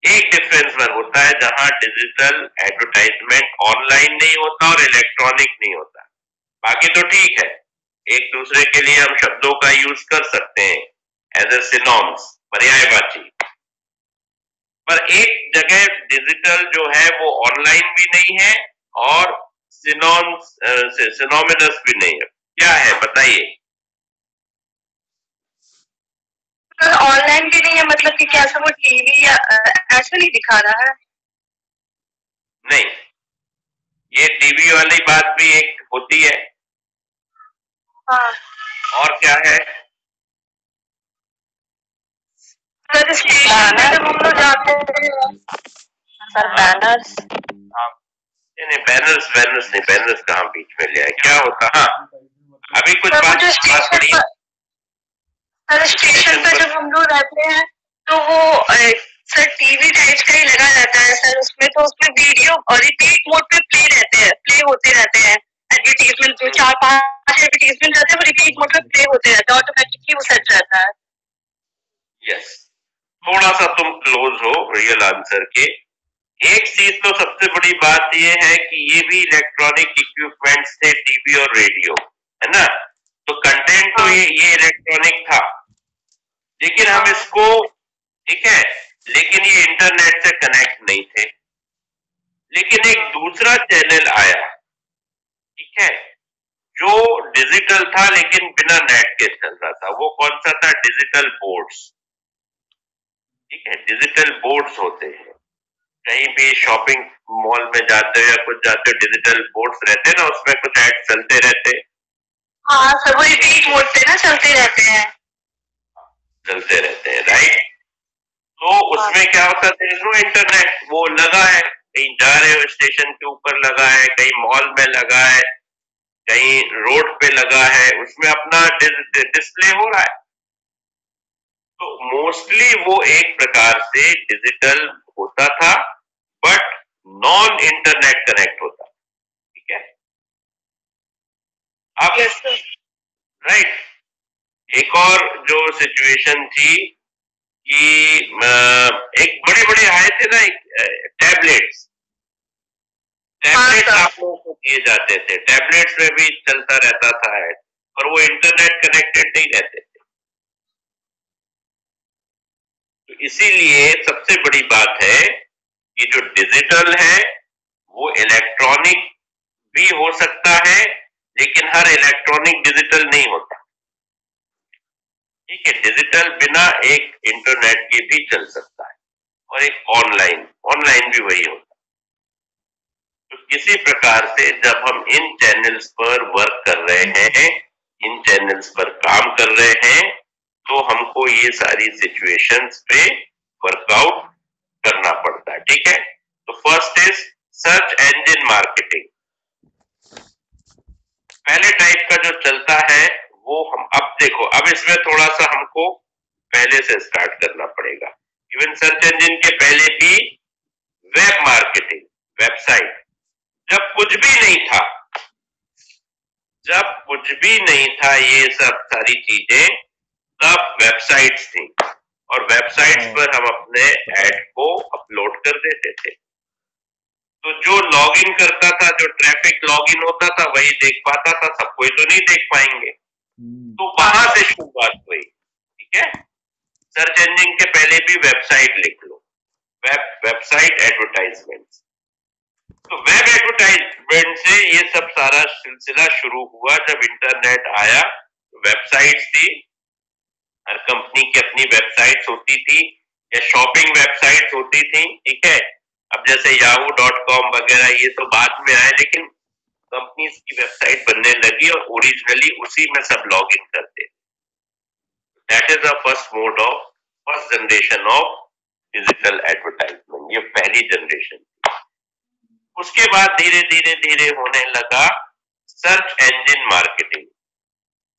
एक difference पर होता है जहां डिजिटल एडवर्टाइजमेंट ऑनलाइन नहीं होता और इलेक्ट्रॉनिक नहीं होता. बाकी तो ठीक है, एक दूसरे के लिए हम शब्दों का यूज कर सकते हैं एज ए सिनोनिम्स, पर्यायवाची. पर एक जगह डिजिटल जो है वो ऑनलाइन भी नहीं है और सिनोनिमस भी नहीं है. क्या है बताइए? ऑनलाइन भी नहीं है मतलब कि क्या वो टीवी या ऐसा नहीं दिखा रहा है? नहीं, ये टीवी वाली बात भी एक होती है. हाँ. और क्या है? सर स्टेशन पे जब हम लोग जाते हैं सर बैनर्स. हाँ, नहीं बैनर्स नहीं, बैनर्स कहाँ बीच में ले आए? क्या होता? हाँ, अभी कुछ बात पड़ी. सर स्टेशन पर जब हम लोग रहते हैं तो वो सर टीवी टाइप का ही लगा रहता है सर उसमें, तो उसमें वीडियो और रिपीट मोड पे प्ले होते रहते हैं. एडवर्टीजमेंट जो 4-5 एडवर्टीजमेंट रहते हैं वो रिपीट मोड पे प्ले होते रहते हैं, ऑटोमेटिकली वो सेट रहता है. यस, थोड़ा सा तुम क्लोज हो रियल आंसर के. एक चीज तो सबसे बड़ी बात ये है कि ये भी इलेक्ट्रॉनिक इक्विपमेंट्स थे, टीवी और रेडियो, है ना? तो कंटेंट तो ये इलेक्ट्रॉनिक था, लेकिन हम इसको, ठीक है, लेकिन ये इंटरनेट से कनेक्ट नहीं थे. लेकिन एक दूसरा चैनल आया, ठीक है, जो डिजिटल था लेकिन बिना नेट के चल रहा था. वो कौन सा था? Digital boards. ठीक है, डिजिटल बोर्ड्स होते हैं. कहीं भी शॉपिंग मॉल में जाते हो या कुछ जाते हो, डिजिटल बोर्ड्स रहते हैं ना, उसमें कुछ एड चलते रहते हैं. हाँ सर, वो रिपीट मोड पे ना चलते रहते हैं, राइट? तो उसमें क्या होता है? नो इंटरनेट, वो लगा है, कहीं जा रहे हो स्टेशन के ऊपर लगा है, कहीं मॉल में लगा है, कहीं रोड पे लगा है, उसमें अपना डिस्प्ले हो रहा है. तो मोस्टली वो एक प्रकार से डिजिटल होता था, बट नॉन इंटरनेट कनेक्ट होता. ठीक है, अब राइट. एक और जो सिचुएशन थी कि एक बड़े बड़े आए थे ना, एक टैबलेट्स सर। आप लोगों को दिए जाते थे, टैबलेट्स में भी चलता रहता था ऐड, और वो इंटरनेट कनेक्टेड नहीं रहते थे। तो इसीलिए सबसे बड़ी बात है कि जो डिजिटल है वो इलेक्ट्रॉनिक भी हो सकता है, लेकिन हर इलेक्ट्रॉनिक डिजिटल नहीं होता। ठीक है, डिजिटल बिना एक इंटरनेट के भी चल सकता है, और एक ऑनलाइन भी वही होता है। तो किसी प्रकार से जब हम इन चैनल्स पर वर्क कर रहे हैं, इन चैनल्स पर काम कर रहे हैं, तो हमको ये सारी सिचुएशंस पे वर्कआउट करना पड़ता है। ठीक है, तो first is search engine marketing. पहले टाइप का जो चलता है वो हम अब देखो, अब इसमें थोड़ा सा हमको पहले से स्टार्ट करना पड़ेगा। इवन सर्च इंजन के पहले भी वेब मार्केटिंग, वेबसाइट, जब कुछ भी नहीं था ये सब सारी चीजें, तब वेबसाइट्स थी, और वेबसाइट्स पर हम अपने ऐड को अपलोड कर देते थे। तो जो लॉगिन करता था, जो ट्रैफिक लॉगिन होता था, वही देख पाता था, सब कोई तो नहीं देख पाएंगे। तो वहां से शुरुआत हुई। ठीक है, सर्च इंजन के पहले भी वेबसाइट लिख लो, वेबसाइट एडवर्टाइजमेंट। तो वेब एडवर्टाइजमेंट से ये सब सारा सिलसिला शुरू हुआ। जब इंटरनेट आया, वेबसाइट्स थी, हर कंपनी की अपनी वेबसाइट्स होती थी, या शॉपिंग वेबसाइट्स होती थी। ठीक है, अब जैसे yahoo.com वगैरह ये तो बाद में आए, लेकिन कंपनीज की वेबसाइट बनने लगी और ओरिजिनली उसी में सब लॉग इन करते। That is the first generation of digital advertisement, ये पहली जनरेशन। उसके बाद धीरे धीरे होने लगा search engine marketing.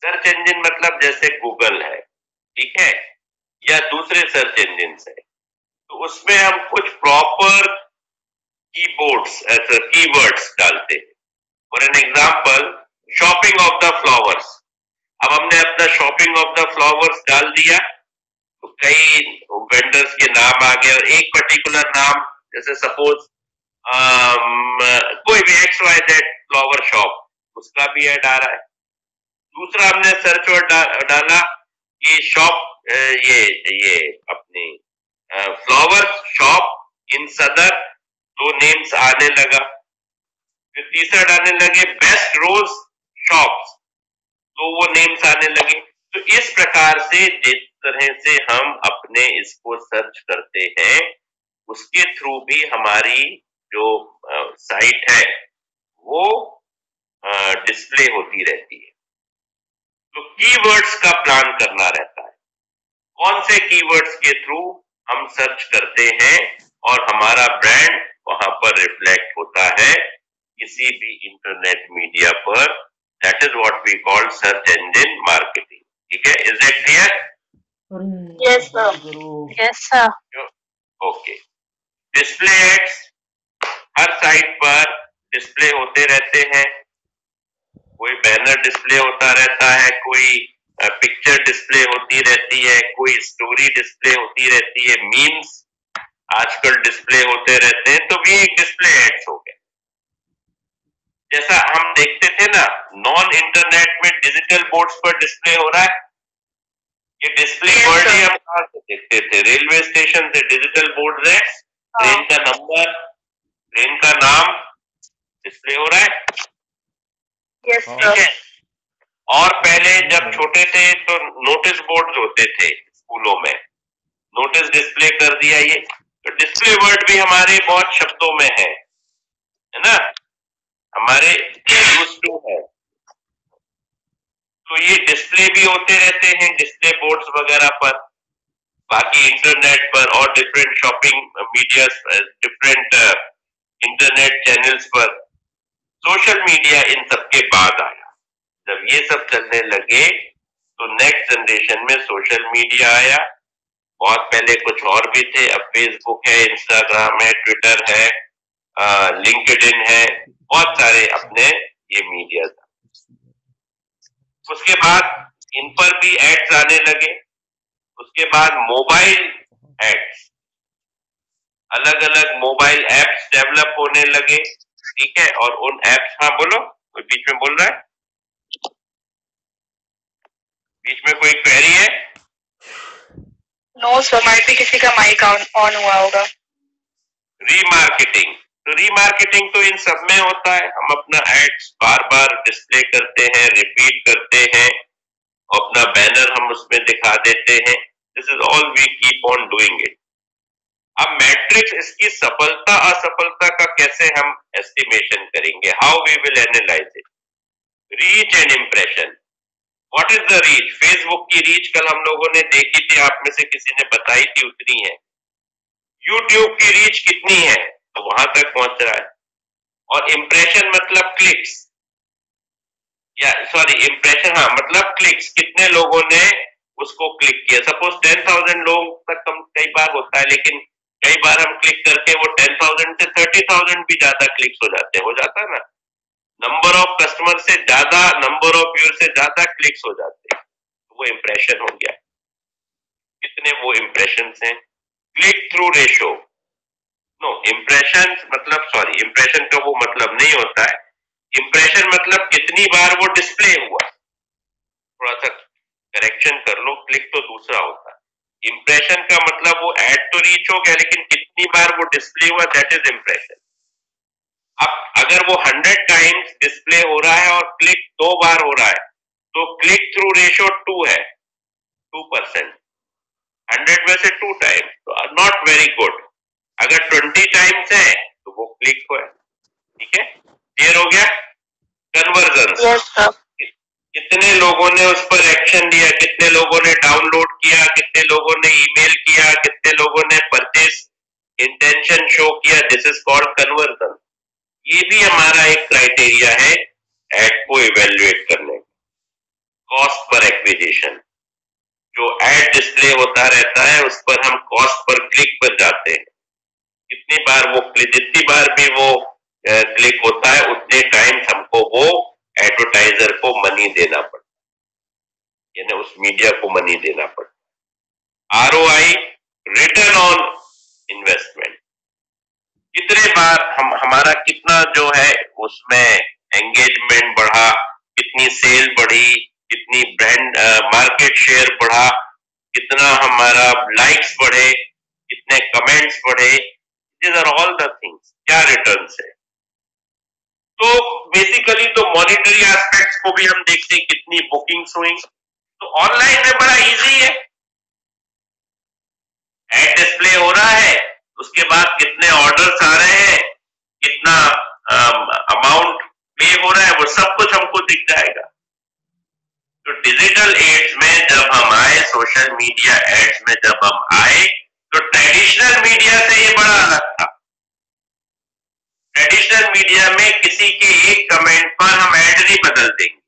Search engine मतलब जैसे गूगल है, ठीक है, या दूसरे सर्च इंजन है, तो उसमें हम कुछ प्रॉपर कीवर्ड्स डालते हैं। For an example, shopping of the flowers. अब हमने अपना शॉपिंग ऑफ द फ्लावर्स डाल दिया, तो कई वेंडर्स के नाम आ गए, और एक पर्टिकुलर नाम, जैसे सपोज कोई भी XYZ फ्लावर शॉप, उसका भी ऐड आ रहा है। दूसरा हमने सर्च वर्ड डाला कि शॉप, ये अपनी फ्लावर शॉप इन सदर, दो नेम्स आने लगा। फिर तीसरा डालने लगे बेस्ट रोज शॉप्स, तो वो नेम्स आने लगे। तो इस प्रकार से जिस तरह से हम अपने इसको सर्च करते हैं, उसके थ्रू भी हमारी जो साइट है वो डिस्प्ले होती रहती है। तो कीवर्ड्स का प्लान करना रहता है, कौन से कीवर्ड्स के थ्रू हम सर्च करते हैं, और हमारा ब्रांड वहां पर रिफ्लेक्ट होता है किसी भी इंटरनेट मीडिया पर। That is what we call search engine marketing. ठीक है, is that clear? Yes sir, yes sir. Okay, display ads हर साइट पर डिस्प्ले होते रहते हैं। कोई बैनर डिस्प्ले होता रहता है, कोई पिक्चर डिस्प्ले होती रहती है, कोई स्टोरी डिस्प्ले होती रहती है, मीम्स आजकल डिस्प्ले होते रहते हैं। तो भी एक डिस्प्ले एड्स हो गए। जैसा हम देखते थे ना, नॉन इंटरनेट में डिजिटल बोर्ड्स पर डिस्प्ले हो रहा है, ये डिस्प्ले वर्ड ही हम कहां से देखते थे? रेलवे स्टेशन से डिजिटल बोर्ड है, ट्रेन का नंबर, ट्रेन का नाम डिस्प्ले हो रहा है। ठीक है, और पहले जब छोटे थे तो नोटिस बोर्ड होते थे स्कूलों में, नोटिस डिस्प्ले कर दिया। ये तो डिस्प्ले वर्ड भी हमारे बहुत शब्दों में है ना, हमारे यूज टू है। तो ये डिस्प्ले भी होते रहते हैं डिस्प्ले बोर्ड्स वगैरह पर, बाकी इंटरनेट पर और different shopping media, different internet channels पर। सोशल मीडिया इन सबके बाद आया। जब ये सब चलने लगे तो नेक्स्ट जनरेशन में सोशल मीडिया आया। बहुत पहले कुछ और भी थे, अब फेसबुक है, इंस्टाग्राम है, ट्विटर है, लिंक्डइन है, बहुत सारे अपने ये मीडिया। उसके बाद इन पर भी एड्स आने लगे। उसके उसके बाद मोबाइल एड्स, अलग अलग मोबाइल एप्स डेवलप होने लगे, ठीक है। और उन एप्स, हाँ बोलो, कोई बीच में बोल रहा है, बीच में कोई क्वेरी है? नो सर, माइट भी किसी का माइक ऑन हुआ होगा। रीमार्केटिंग, तो रीमार्केटिंग तो इन सब में होता है। हम अपना एड्स बार बार डिस्प्ले करते हैं, रिपीट करते हैं, अपना बैनर हम उसमें दिखा देते हैं। This is all we keep on doing it. अब मैट्रिक्स, इसकी सफलता असफलता का कैसे हम एस्टिमेशन करेंगे? How we will analyse it? Reach and impression, what is the reach? Facebook की रीच कल हम लोगों ने देखी थी, आप में से किसी ने बताई थी, उतनी है। यूट्यूब की रीच कितनी है? तो वहां तक पहुंच रहा है। और इंप्रेशन मतलब क्लिक्स, या सॉरी इंप्रेशन, हाँ मतलब क्लिक्स, कितने लोगों ने उसको क्लिक किया। सपोज 10,000 लोग तक हम कई बार होता है, लेकिन कई बार हम क्लिक करके वो 10,000 से 30,000 भी ज्यादा क्लिक्स हो जाते हैं, हो जाता है ना। नंबर ऑफ कस्टमर से ज्यादा, नंबर ऑफ व्यूअर से ज्यादा क्लिक्स हो जाते हैं, तो वो इंप्रेशन हो गया। कितने वो इंप्रेशन हैं? Click through ratio, no impression मतलब, सॉरी इंप्रेशन का वो मतलब नहीं होता है। इंप्रेशन मतलब कितनी बार वो डिस्प्ले हुआ, थोड़ा सा करेक्शन कर लो, क्लिक तो दूसरा होता है। इंप्रेशन का मतलब वो एड तो रीच हो गया, लेकिन कितनी बार वो डिस्प्ले हुआ, दैट इज इंप्रेशन। अब अगर वो 100 टाइम्स डिस्प्ले हो रहा है और क्लिक 2 बार हो रहा है, तो क्लिक थ्रू रेशो 2 है, 2%। 100 में से 2 टाइम्स, तो नॉट वेरी गुड। अगर 20 टाइम्स है तो वो क्लिक हुआ, ठीक है। क्लियर हो गया? कन्वर्जन, कितने लोगों ने उस पर एक्शन लिया, कितने लोगों ने डाउनलोड किया, कितने लोगों ने ईमेल किया, कितने लोगों ने परचेस इंटेंशन शो किया, दिस इज कॉल्ड कन्वर्जन। ये भी हमारा एक क्राइटेरिया है एड को इवेल्युएट करने। कॉस्ट पर एक्विजिशन, जो एड डिस्प्ले होता रहता है उस पर हम कॉस्ट पर क्लिक पर जाते हैं। कितनी बार वो जितनी बार भी वो क्लिक होता है, उतने टाइम्स हमको वो एडवर्टाइजर को मनी देना पड़ता है, यानी उस मीडिया को मनी देना पड़ता है। ROI, रिटर्न ऑन इन्वेस्टमेंट, कितने बार हमारा कितना जो है उसमें एंगेजमेंट बढ़ा, कितनी सेल बढ़ी, कितनी ब्रांड मार्केट शेयर बढ़ा, कितना हमारा लाइक्स बढ़े, कितने कमेंट्स बढ़े, these are all the things. क्या रिटर्न है? तो बेसिकली तो मॉनिटरी एस्पेक्ट्स को भी हम देखते हैं, कितनी बुकिंग्स हुई। तो ऑनलाइन में बड़ा इजी है, एड डिस्प्ले हो रहा है, उसके बाद कितने ऑर्डर्स आ रहे हैं, कितना अमाउंट पे हो रहा है, वो सब कुछ हमको दिख जाएगा। तो डिजिटल एड्स में जब हम आए, सोशल मीडिया एड्स में जब हम आए, तो ट्रेडिशनल मीडिया से ये बड़ा अलग था। ट्रेडिशनल मीडिया में किसी के एक कमेंट पर हम एड नहीं बदल देंगे।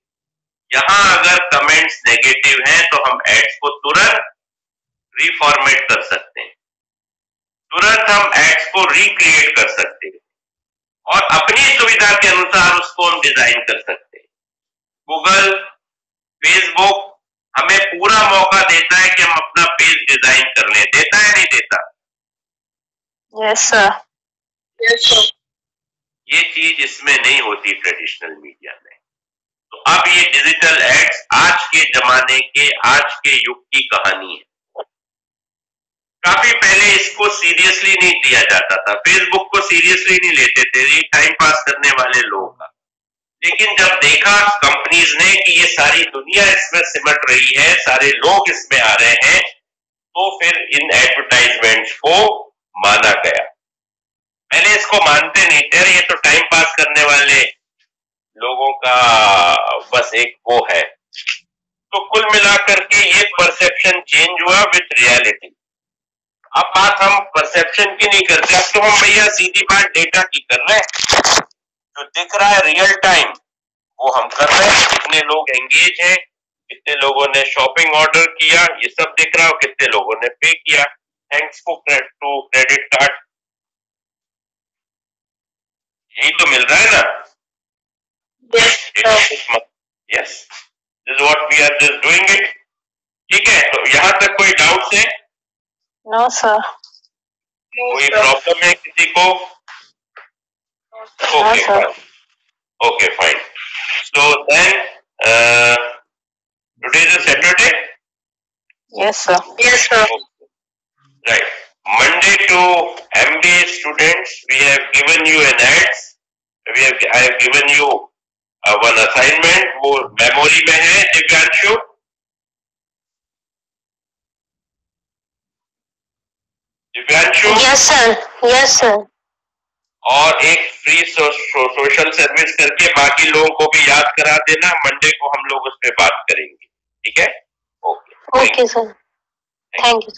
यहां अगर कमेंट्स नेगेटिव हैं तो हम एड्स को तुरंत रिफॉर्मेट कर सकते हैं, तुरंत हम एड्स को रिक्रिएट कर सकते हैं और अपनी सुविधा के अनुसार उसको हम डिजाइन कर सकते हैं। गूगल, फेसबुक हमें पूरा मौका देता है कि हम अपना पेज डिजाइन कर लें, देता है नहीं देता? Yes sir, yes sir. ये चीज इसमें नहीं होती ट्रेडिशनल मीडिया में। तो अब ये डिजिटल एड्स आज के जमाने के, आज के युग की कहानी है। काफी पहले इसको सीरियसली नहीं लिया जाता था, फेसबुक को सीरियसली नहीं लेते थे, ये टाइम पास करने वाले लोग का। लेकिन जब देखा कंपनीज ने कि ये सारी दुनिया इसमें सिमट रही है, सारे लोग इसमें आ रहे हैं, तो फिर इन एडवर्टाइजमेंट्स को माना गया। पहले इसको मानते नहीं थे, ये तो टाइम पास करने वाले लोगों का बस एक वो है। तो कुल मिलाकर के ये परसेप्शन चेंज हुआ विद रियलिटी। अब बात हम परसेप्शन की नहीं करते, अब तो हम भैया सीधी बात डेटा की कर रहे हैं। जो दिख रहा है रियल टाइम वो हम कर रहे हैं, कितने लोग एंगेज हैं, कितने लोगों ने शॉपिंग ऑर्डर किया, ये सब दिख रहा है, और कितने लोगों ने पे किया थैंक्स टू क्रेडिट कार्ड। यही तो मिल रहा है ना? Yes, this is what we are just doing it. ठीक है, तो यहाँ तक कोई डाउट है? No sir. कोई प्रॉब्लम है किसी को? Okay fine, okay fine. So then today is Saturday? Yes sir. Yes sir. Right. Monday to MBA students, we have given you an ads. I have given you one assignment. वो memory में है Divyanshu? Divyanshu? Yes sir. Yes sir. और एक free social service करके बाकी लोगों को भी याद करा देना। मंडे को हम लोग उस पर बात करेंगे, ठीक है? Okay. Okay sir, thank you.